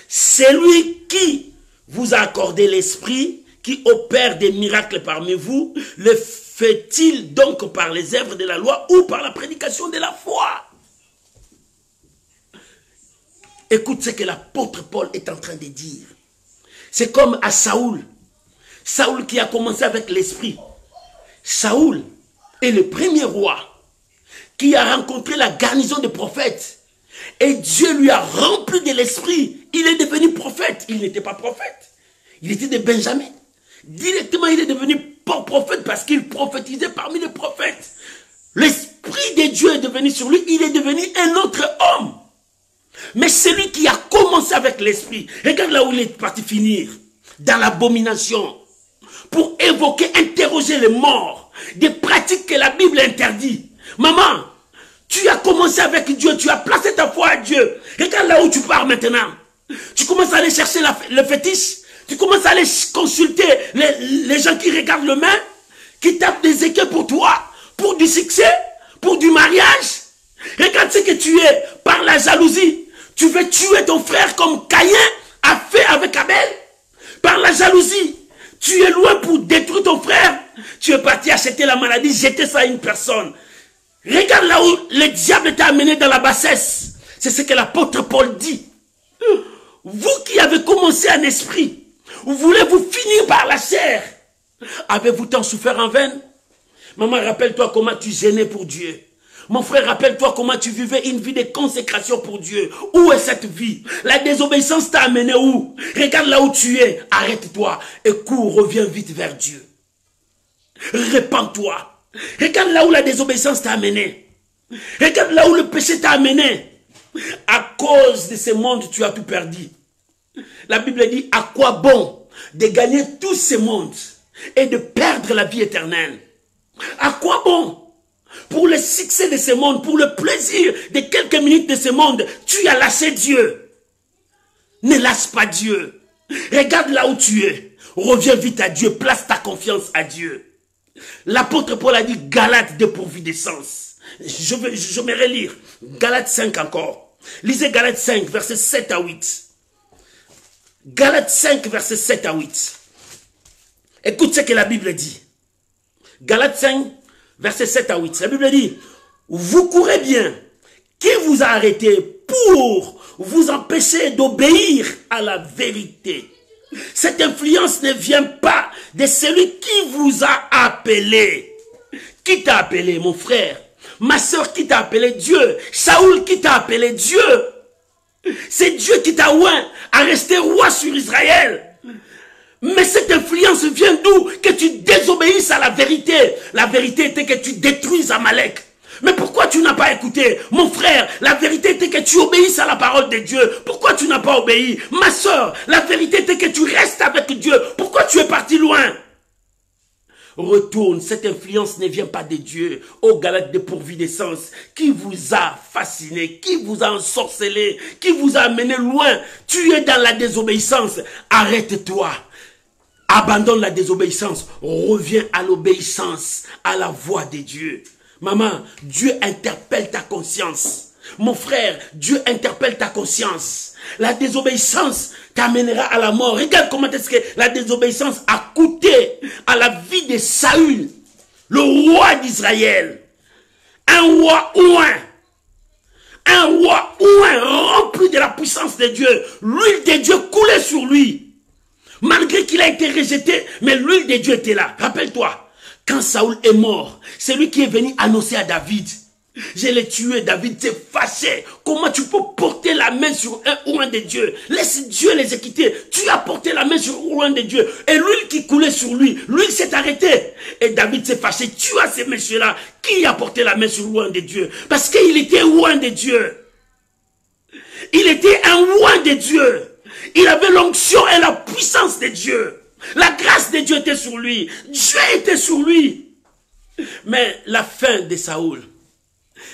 celui qui vous a accordé l'esprit, qui opère des miracles parmi vous, le fait-il donc par les œuvres de la loi ou par la prédication de la foi? Écoute ce que l'apôtre Paul est en train de dire. C'est comme à Saoul. Saoul qui a commencé avec l'esprit. Saoul est le premier roi qui a rencontré la garnison des prophètes. Et Dieu lui a rempli de l'esprit. Il est devenu prophète. Il n'était pas prophète. Il était de Benjamin. Directement, il est devenu prophète parce qu'il prophétisait parmi les prophètes. L'esprit de Dieu est devenu sur lui. Il est devenu un autre homme. Mais celui qui a commencé avec l'esprit, regarde là où il est parti finir. Dans l'abomination. Pour évoquer, interroger les morts. Des pratiques que la Bible interdit. Maman, tu as commencé avec Dieu, tu as placé ta foi à Dieu. Regarde là où tu pars maintenant. Tu commences à aller chercher le fétiche. Tu commences à aller consulter les gens qui regardent le main, qui tapent des écueils pour toi, pour du succès, pour du mariage. Regarde ce que tu es par la jalousie. Tu veux tuer ton frère comme Caïn a fait avec Abel. Par la jalousie, tu es loin pour détruire ton frère. Tu es parti acheter la maladie, jeter ça à une personne. Regarde là où le diable t'a amené dans la bassesse. C'est ce que l'apôtre Paul dit. Vous qui avez commencé en esprit, voulez-vous finir par la chair? Avez-vous tant souffert en vain? Maman, rappelle-toi comment tu gênais pour Dieu. Mon frère, rappelle-toi comment tu vivais une vie de consécration pour Dieu. Où est cette vie? La désobéissance t'a amené où? Regarde là où tu es. Arrête-toi et cours, reviens vite vers Dieu. Répands-toi. Regarde là où la désobéissance t'a amené. Regarde là où le péché t'a amené. À cause de ce monde, tu as tout perdu. La Bible dit, à quoi bon de gagner tout ce monde et de perdre la vie éternelle? À quoi bon? Pour le succès de ce monde, pour le plaisir de quelques minutes de ce monde, tu as lâché Dieu. Ne lâche pas Dieu. Regarde là où tu es. Reviens vite à Dieu. Place ta confiance à Dieu. L'apôtre Paul a dit Galates dépourvu de sens. Je vais relire. Galates 5 encore. Lisez Galates 5, versets 7 à 8. Galates 5, versets 7 à 8. Écoute ce que la Bible dit. Galates 5, versets 7 à 8. La Bible dit, vous courez bien. Qui vous a arrêté pour vous empêcher d'obéir à la vérité? Cette influence ne vient pas de celui qui vous a appelé. Qui t'a appelé, mon frère? Ma soeur, qui t'a appelé? Dieu. Saoul, qui t'a appelé? Dieu. C'est Dieu qui t'a oint à rester roi sur Israël. Mais cette influence vient d'où? Que tu désobéisses à la vérité. La vérité était que tu détruises Amalek. Mais pourquoi tu n'as pas écouté? Mon frère, la vérité était que tu obéisses à la parole de Dieu. Pourquoi tu n'as pas obéi? Ma soeur, la vérité était que tu restes avec Dieu. Pourquoi tu es parti loin? Retourne, cette influence ne vient pas de Dieu. Ô Galates dépourvu de sens, qui vous a fasciné, qui vous a ensorcelé, qui vous a amené loin? Tu es dans la désobéissance. Arrête-toi. Abandonne la désobéissance. Reviens à l'obéissance, à la voix de Dieu. Maman, Dieu interpelle ta conscience. Mon frère, Dieu interpelle ta conscience. La désobéissance t'amènera à la mort. Regarde comment est-ce que la désobéissance a coûté à la vie de Saül, le roi d'Israël. Un roi oint. Un roi oint, rempli de la puissance de Dieu. L'huile de Dieu coulait sur lui. Malgré qu'il a été rejeté, mais l'huile de Dieu était là. Rappelle-toi. Quand Saoul est mort, c'est lui qui est venu annoncer à David. Je l'ai tué, David s'est fâché. Comment tu peux porter la main sur un oint de Dieu? Laisse Dieu les quitter. Tu as porté la main sur un oint de Dieu. Et l'huile qui coulait sur lui, l'huile s'est arrêtée. Et David s'est fâché. Tu as ces messieurs-là. Qui a porté la main sur l'oint de Dieu? Parce qu'il était oint de Dieu. Il était un oint de Dieu. Il avait l'onction et la puissance de Dieu. La grâce de Dieu était sur lui. Dieu était sur lui. Mais la fin de Saoul,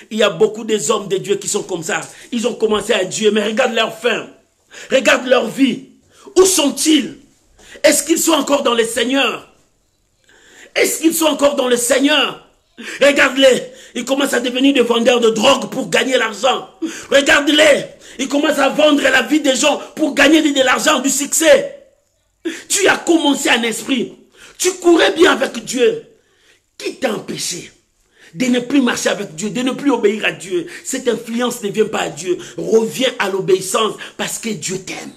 il y a beaucoup des hommes de Dieu qui sont comme ça. Ils ont commencé à Dieu, mais regarde leur fin. Regarde leur vie. Où sont-ils? Est-ce qu'ils sont encore dans le Seigneur? Est-ce qu'ils sont encore dans le Seigneur? Regarde-les. Ils commencent à devenir des vendeurs de drogue pour gagner l'argent. Regarde-les. Ils commencent à vendre la vie des gens pour gagner de l'argent, du succès. Tu as commencé un esprit. Tu courais bien avec Dieu. Qui t'a empêché de ne plus marcher avec Dieu, de ne plus obéir à Dieu? Cette influence ne vient pas à Dieu. Reviens à l'obéissance parce que Dieu t'aime.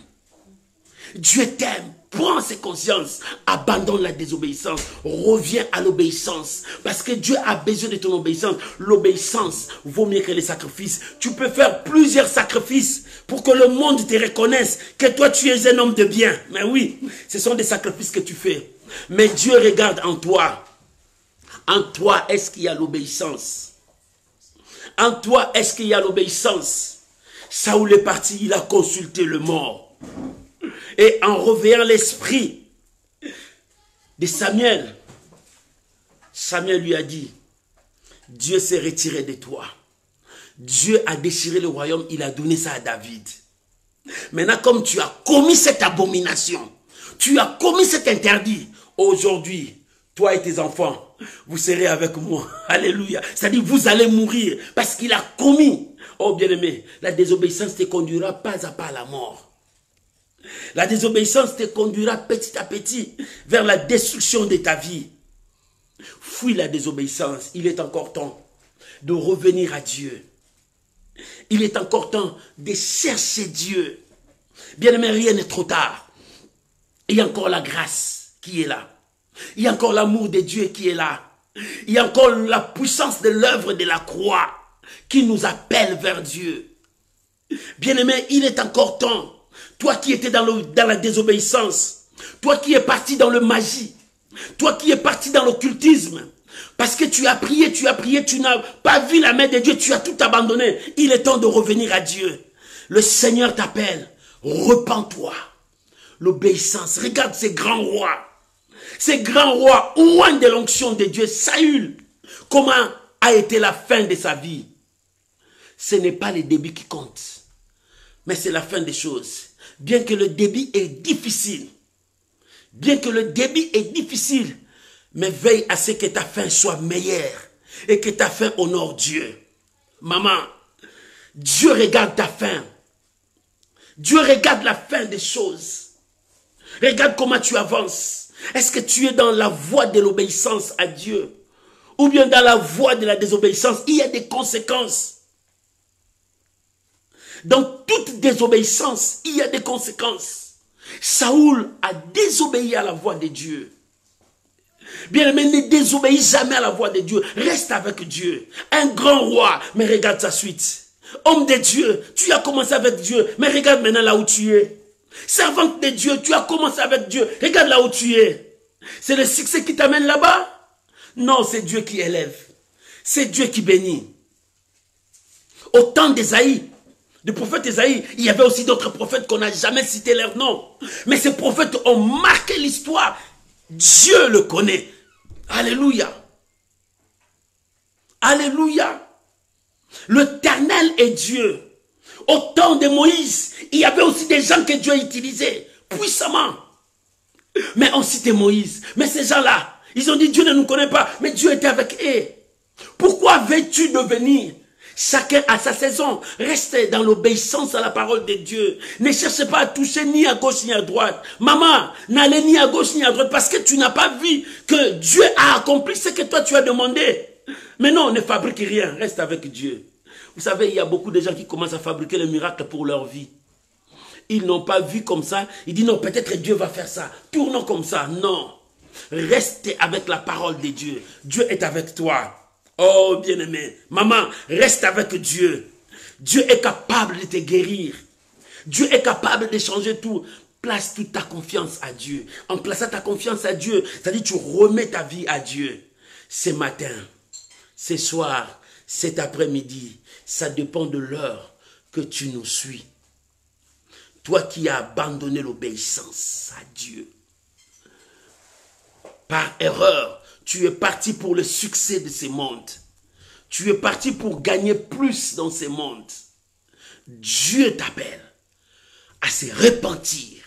Dieu t'aime. Prends ses consciences. Abandonne la désobéissance. Reviens à l'obéissance. Parce que Dieu a besoin de ton obéissance. L'obéissance vaut mieux que les sacrifices. Tu peux faire plusieurs sacrifices pour que le monde te reconnaisse que toi tu es un homme de bien. Mais oui, ce sont des sacrifices que tu fais. Mais Dieu regarde en toi. En toi, est-ce qu'il y a l'obéissance? En toi, est-ce qu'il y a l'obéissance? Saoul est parti, il a consulté le mort. Et en reveillant l'esprit de Samuel, Samuel lui a dit, Dieu s'est retiré de toi. Dieu a déchiré le royaume, il a donné ça à David. Maintenant, comme tu as commis cette abomination, tu as commis cet interdit, aujourd'hui, toi et tes enfants, vous serez avec moi. Alléluia. C'est-à-dire, vous allez mourir parce qu'il a commis. Oh bien-aimé, la désobéissance te conduira pas à pas à la mort. La désobéissance te conduira petit à petit vers la destruction de ta vie. Fuis la désobéissance. Il est encore temps de revenir à Dieu. Il est encore temps de chercher Dieu. Bien-aimé, rien n'est trop tard. Il y a encore la grâce qui est là. Il y a encore l'amour de Dieu qui est là. Il y a encore la puissance de l'œuvre de la croix. qui nous appelle vers Dieu. Bien-aimé, il est encore temps. Toi qui étais dans la désobéissance, toi qui es parti dans le magie, toi qui es parti dans l'occultisme, parce que tu as prié, tu n'as pas vu la main de Dieu, tu as tout abandonné. Il est temps de revenir à Dieu. Le Seigneur t'appelle, repens-toi. L'obéissance, regarde ces grands rois. Ces grands rois, loin de l'onction de Dieu, Saül, comment a été la fin de sa vie? Ce n'est pas le début qui compte, mais c'est la fin des choses. Bien que le début est difficile, mais veille à ce que ta fin soit meilleure et que ta fin honore Dieu. Maman, Dieu regarde ta fin. Dieu regarde la fin des choses. Regarde comment tu avances. Est-ce que tu es dans la voie de l'obéissance à Dieu? Ou bien dans la voie de la désobéissance? Il y a des conséquences. Dans toute désobéissance, il y a des conséquences. Saül a désobéi à la voix de Dieu. Bien-aimé, ne désobéis jamais à la voix de Dieu. Reste avec Dieu. Un grand roi, mais regarde sa suite. Homme de Dieu, tu as commencé avec Dieu, mais regarde maintenant là où tu es. Servante de Dieu, tu as commencé avec Dieu, regarde là où tu es. C'est le succès qui t'amène là-bas? Non, c'est Dieu qui élève. C'est Dieu qui bénit. Au temps d'Ésaïe, du prophète Ésaïe, il y avait aussi d'autres prophètes qu'on n'a jamais cité leur nom. Mais ces prophètes ont marqué l'histoire. Dieu le connaît. Alléluia. Alléluia. L'Éternel est Dieu. Au temps de Moïse, il y avait aussi des gens que Dieu a utilisés puissamment. Mais on citait Moïse. Mais ces gens-là, ils ont dit Dieu ne nous connaît pas. Mais Dieu était avec eux. Pourquoi veux-tu devenir? Chacun a sa saison. Restez dans l'obéissance à la parole de Dieu. Ne cherchez pas à toucher ni à gauche ni à droite. Maman, n'allez ni à gauche ni à droite parce que tu n'as pas vu que Dieu a accompli ce que toi tu as demandé. Mais non, ne fabrique rien. Reste avec Dieu. Vous savez, il y a beaucoup de gens qui commencent à fabriquer les miracles pour leur vie. Ils n'ont pas vu comme ça. Ils disent non, peut-être Dieu va faire ça. Tournons comme ça. Non. Restez avec la parole de Dieu. Dieu est avec toi. Oh, bien-aimé, maman, reste avec Dieu. Dieu est capable de te guérir. Dieu est capable de changer tout. Place toute ta confiance à Dieu. En plaçant ta confiance à Dieu, c'est-à-dire tu remets ta vie à Dieu. Ce matin, ce soir, cet après-midi, ça dépend de l'heure que tu nous suis. Toi qui as abandonné l'obéissance à Dieu. Par erreur, tu es parti pour le succès de ce monde. Tu es parti pour gagner plus dans ce monde. Dieu t'appelle à se repentir,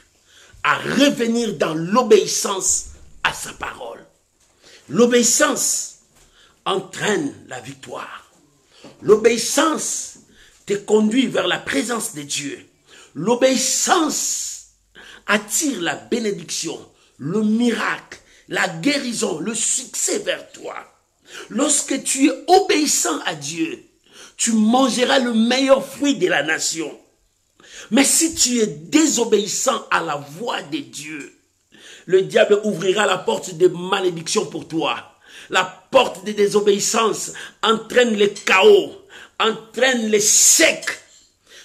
à revenir dans l'obéissance à sa parole. L'obéissance entraîne la victoire. L'obéissance te conduit vers la présence de Dieu. L'obéissance attire la bénédiction, le miracle, la guérison, le succès vers toi. Lorsque tu es obéissant à Dieu, tu mangeras le meilleur fruit de la nation. Mais si tu es désobéissant à la voix de Dieu, le diable ouvrira la porte de malédiction pour toi. La porte de désobéissance entraîne le chaos, entraîne l'échec.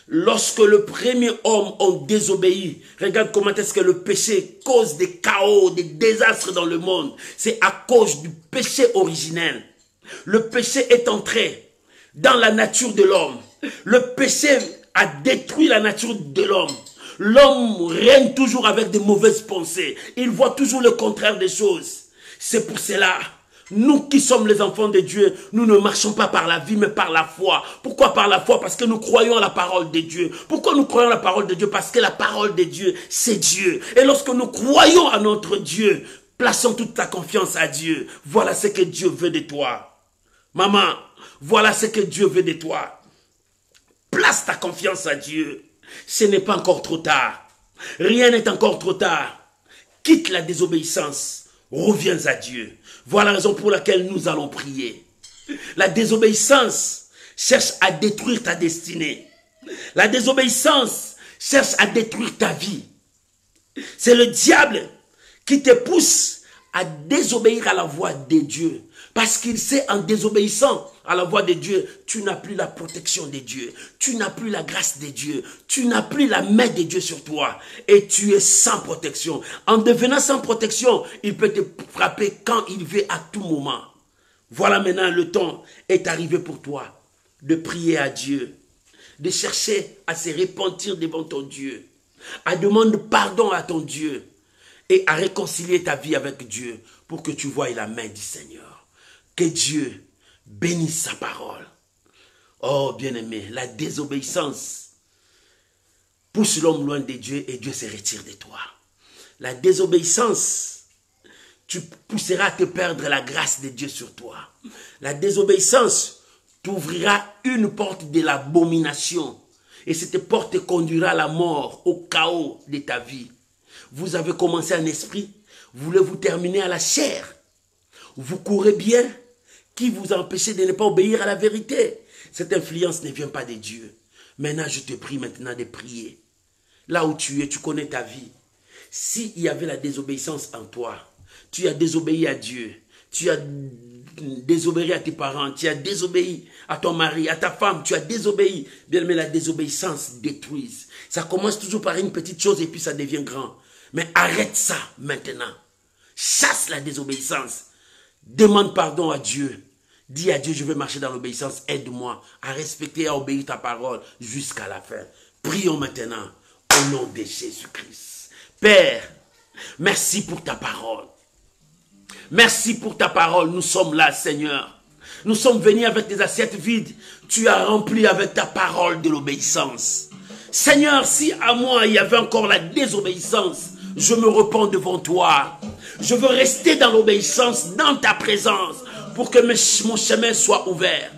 Lorsque le premier homme a désobéi, regarde comment est-ce que le péché cause des chaos, des désastres dans le monde. C'est à cause du péché originel. Le péché est entré dans la nature de l'homme. Le péché a détruit la nature de l'homme. L'homme règne toujours avec de mauvaises pensées. Il voit toujours le contraire des choses. C'est pour cela, nous qui sommes les enfants de Dieu, nous ne marchons pas par la vie, mais par la foi. Pourquoi par la foi? Parce que nous croyons à la parole de Dieu. Pourquoi nous croyons à la parole de Dieu? Parce que la parole de Dieu, c'est Dieu. Et lorsque nous croyons à notre Dieu, plaçons toute ta confiance à Dieu. Voilà ce que Dieu veut de toi. Maman, voilà ce que Dieu veut de toi. Place ta confiance à Dieu. Ce n'est pas encore trop tard. Rien n'est encore trop tard. Quitte la désobéissance. Reviens à Dieu. Voilà la raison pour laquelle nous allons prier. La désobéissance cherche à détruire ta destinée. La désobéissance cherche à détruire ta vie. C'est le diable qui te pousse à désobéir à la voix de Dieu. Parce qu'il sait, en désobéissant à la voix de Dieu, tu n'as plus la protection de Dieu. Tu n'as plus la grâce de Dieu. Tu n'as plus la main de Dieu sur toi. Et tu es sans protection. En devenant sans protection, il peut te frapper quand il veut à tout moment. Voilà maintenant le temps est arrivé pour toi de prier à Dieu. De chercher à se repentir devant ton Dieu. À demander pardon à ton Dieu. Et à réconcilier ta vie avec Dieu pour que tu voies la main du Seigneur. Que Dieu bénisse sa parole. Oh bien-aimé, la désobéissance pousse l'homme loin de Dieu et Dieu se retire de toi. La désobéissance, tu pousseras à te perdre la grâce de Dieu sur toi. La désobéissance t'ouvrira une porte de l'abomination et cette porte te conduira à la mort, au chaos de ta vie. Vous avez commencé en esprit, voulez-vous terminer à la chair? Vous courez bien, qui vous empêche de ne pas obéir à la vérité? Cette influence ne vient pas de Dieu. Maintenant, je te prie maintenant de prier. Là où tu es, tu connais ta vie. S'il y avait la désobéissance en toi, tu as désobéi à Dieu, tu as désobéi à tes parents, tu as désobéi à ton mari, à ta femme, tu as désobéi. Bien, mais la désobéissance détruise. Ça commence toujours par une petite chose et puis ça devient grand. Mais arrête ça maintenant. Chasse la désobéissance. Demande pardon à Dieu. Dis à Dieu, je veux marcher dans l'obéissance. Aide-moi à respecter et à obéir ta parole jusqu'à la fin. Prions maintenant au nom de Jésus-Christ. Père, merci pour ta parole. Merci pour ta parole. Nous sommes là, Seigneur. Nous sommes venus avec des assiettes vides. Tu as rempli avec ta parole de l'obéissance. Seigneur, si à moi il y avait encore la désobéissance, je me repens devant toi. Je veux rester dans l'obéissance, dans ta présence, pour que mon chemin soit ouvert.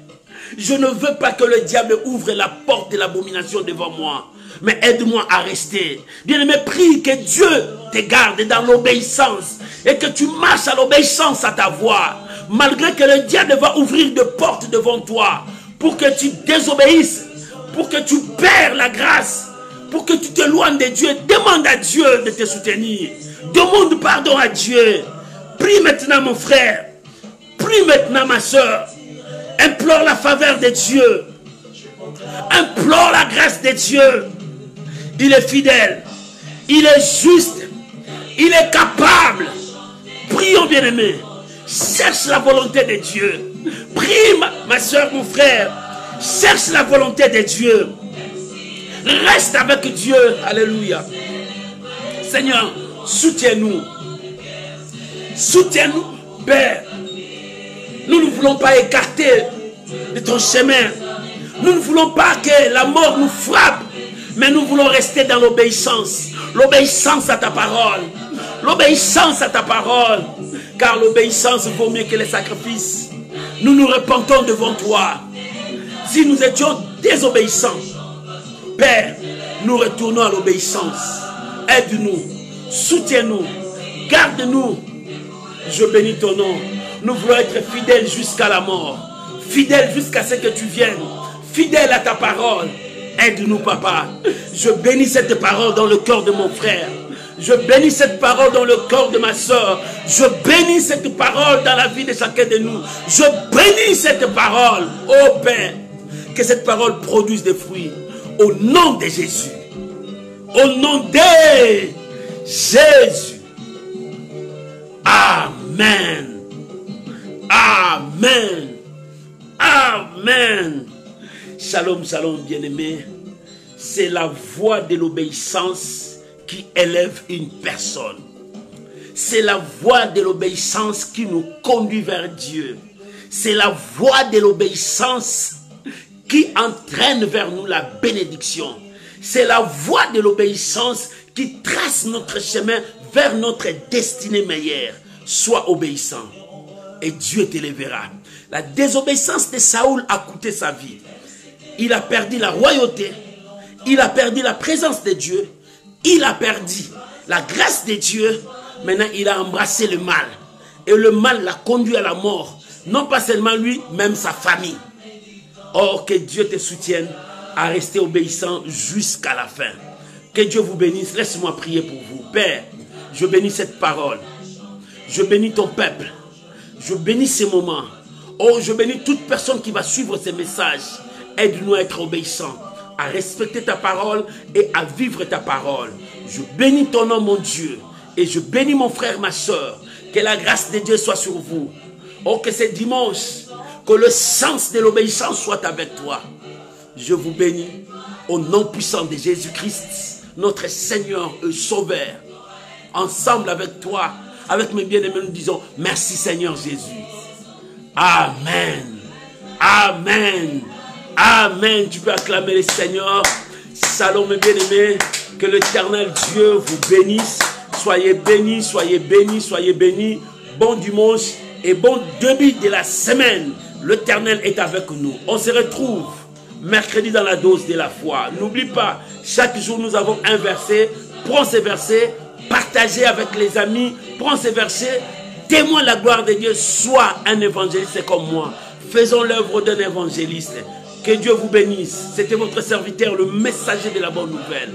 Je ne veux pas que le diable ouvre la porte de l'abomination devant moi. Mais aide-moi à rester. Bien-aimé, prie que Dieu te garde dans l'obéissance et que tu marches à l'obéissance à ta voix. Malgré que le diable va ouvrir des portes devant toi pour que tu désobéisses, pour que tu perds la grâce, pour que tu t'éloignes de Dieu. Demande à Dieu de te soutenir. Demande pardon à Dieu. Prie maintenant mon frère. Prie maintenant ma soeur. Implore la faveur de Dieu. Implore la grâce de Dieu. Il est fidèle. Il est juste. Il est capable. Prions bien-aimés. Cherche la volonté de Dieu. Prie ma soeur, mon frère. Cherche la volonté de Dieu. Reste avec Dieu. Alléluia. Seigneur, soutiens-nous. Soutiens-nous, Père. Nous ne voulons pas écarter de ton chemin. Nous ne voulons pas que la mort nous frappe. Mais nous voulons rester dans l'obéissance. L'obéissance à ta parole. L'obéissance à ta parole. Car l'obéissance vaut mieux que les sacrifices. Nous nous repentons devant toi. Si nous étions désobéissants, Père, nous retournons à l'obéissance. Aide-nous, soutiens-nous, garde-nous. Je bénis ton nom. Nous voulons être fidèles jusqu'à la mort. Fidèles jusqu'à ce que tu viennes. Fidèles à ta parole. Aide-nous, Papa. Je bénis cette parole dans le cœur de mon frère. Je bénis cette parole dans le cœur de ma soeur. Je bénis cette parole dans la vie de chacun de nous. Je bénis cette parole, ô Père. Que cette parole produise des fruits. Au nom de Jésus. Au nom de Jésus. Amen. Amen. Amen. Shalom, shalom, bien-aimés. C'est la voix de l'obéissance qui élève une personne. C'est la voix de l'obéissance qui nous conduit vers Dieu. C'est la voix de l'obéissance qui entraîne vers nous la bénédiction. C'est la voie de l'obéissance qui trace notre chemin vers notre destinée meilleure. Sois obéissant et Dieu t'élèvera. La désobéissance de Saoul a coûté sa vie. Il a perdu la royauté. Il a perdu la présence de Dieu. Il a perdu la grâce de Dieu. Maintenant, il a embrassé le mal. Et le mal l'a conduit à la mort. Non pas seulement lui, même sa famille. Oh, que Dieu te soutienne à rester obéissant jusqu'à la fin. Que Dieu vous bénisse. Laisse-moi prier pour vous. Père, je bénis cette parole. Je bénis ton peuple. Je bénis ces moments. Oh, je bénis toute personne qui va suivre ces messages. Aide-nous à être obéissants, à respecter ta parole et à vivre ta parole. Je bénis ton nom, mon Dieu. Et je bénis mon frère, ma soeur. Que la grâce de Dieu soit sur vous. Oh, que c'est dimanche, que le sens de l'obéissance soit avec toi. Je vous bénis au nom puissant de Jésus-Christ, notre Seigneur et Sauveur. Ensemble avec toi, avec mes bien-aimés, nous disons merci Seigneur Jésus. Amen. Amen. Amen. Tu peux acclamer le Seigneur. Shalom mes bien-aimés. Que l'Éternel Dieu vous bénisse. Soyez bénis, soyez bénis, soyez bénis. Bon dimanche et bon début de la semaine. L'Éternel est avec nous. On se retrouve mercredi dans la dose de la foi. N'oublie pas, chaque jour nous avons un verset. Prends ces versets, partagez avec les amis. Prends ces versets, témoigne la gloire de Dieu. Sois un évangéliste comme moi. Faisons l'œuvre d'un évangéliste. Que Dieu vous bénisse. C'était votre serviteur, le messager de la bonne nouvelle.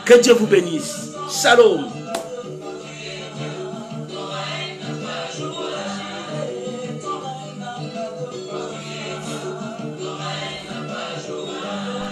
Que Dieu vous bénisse. Shalom.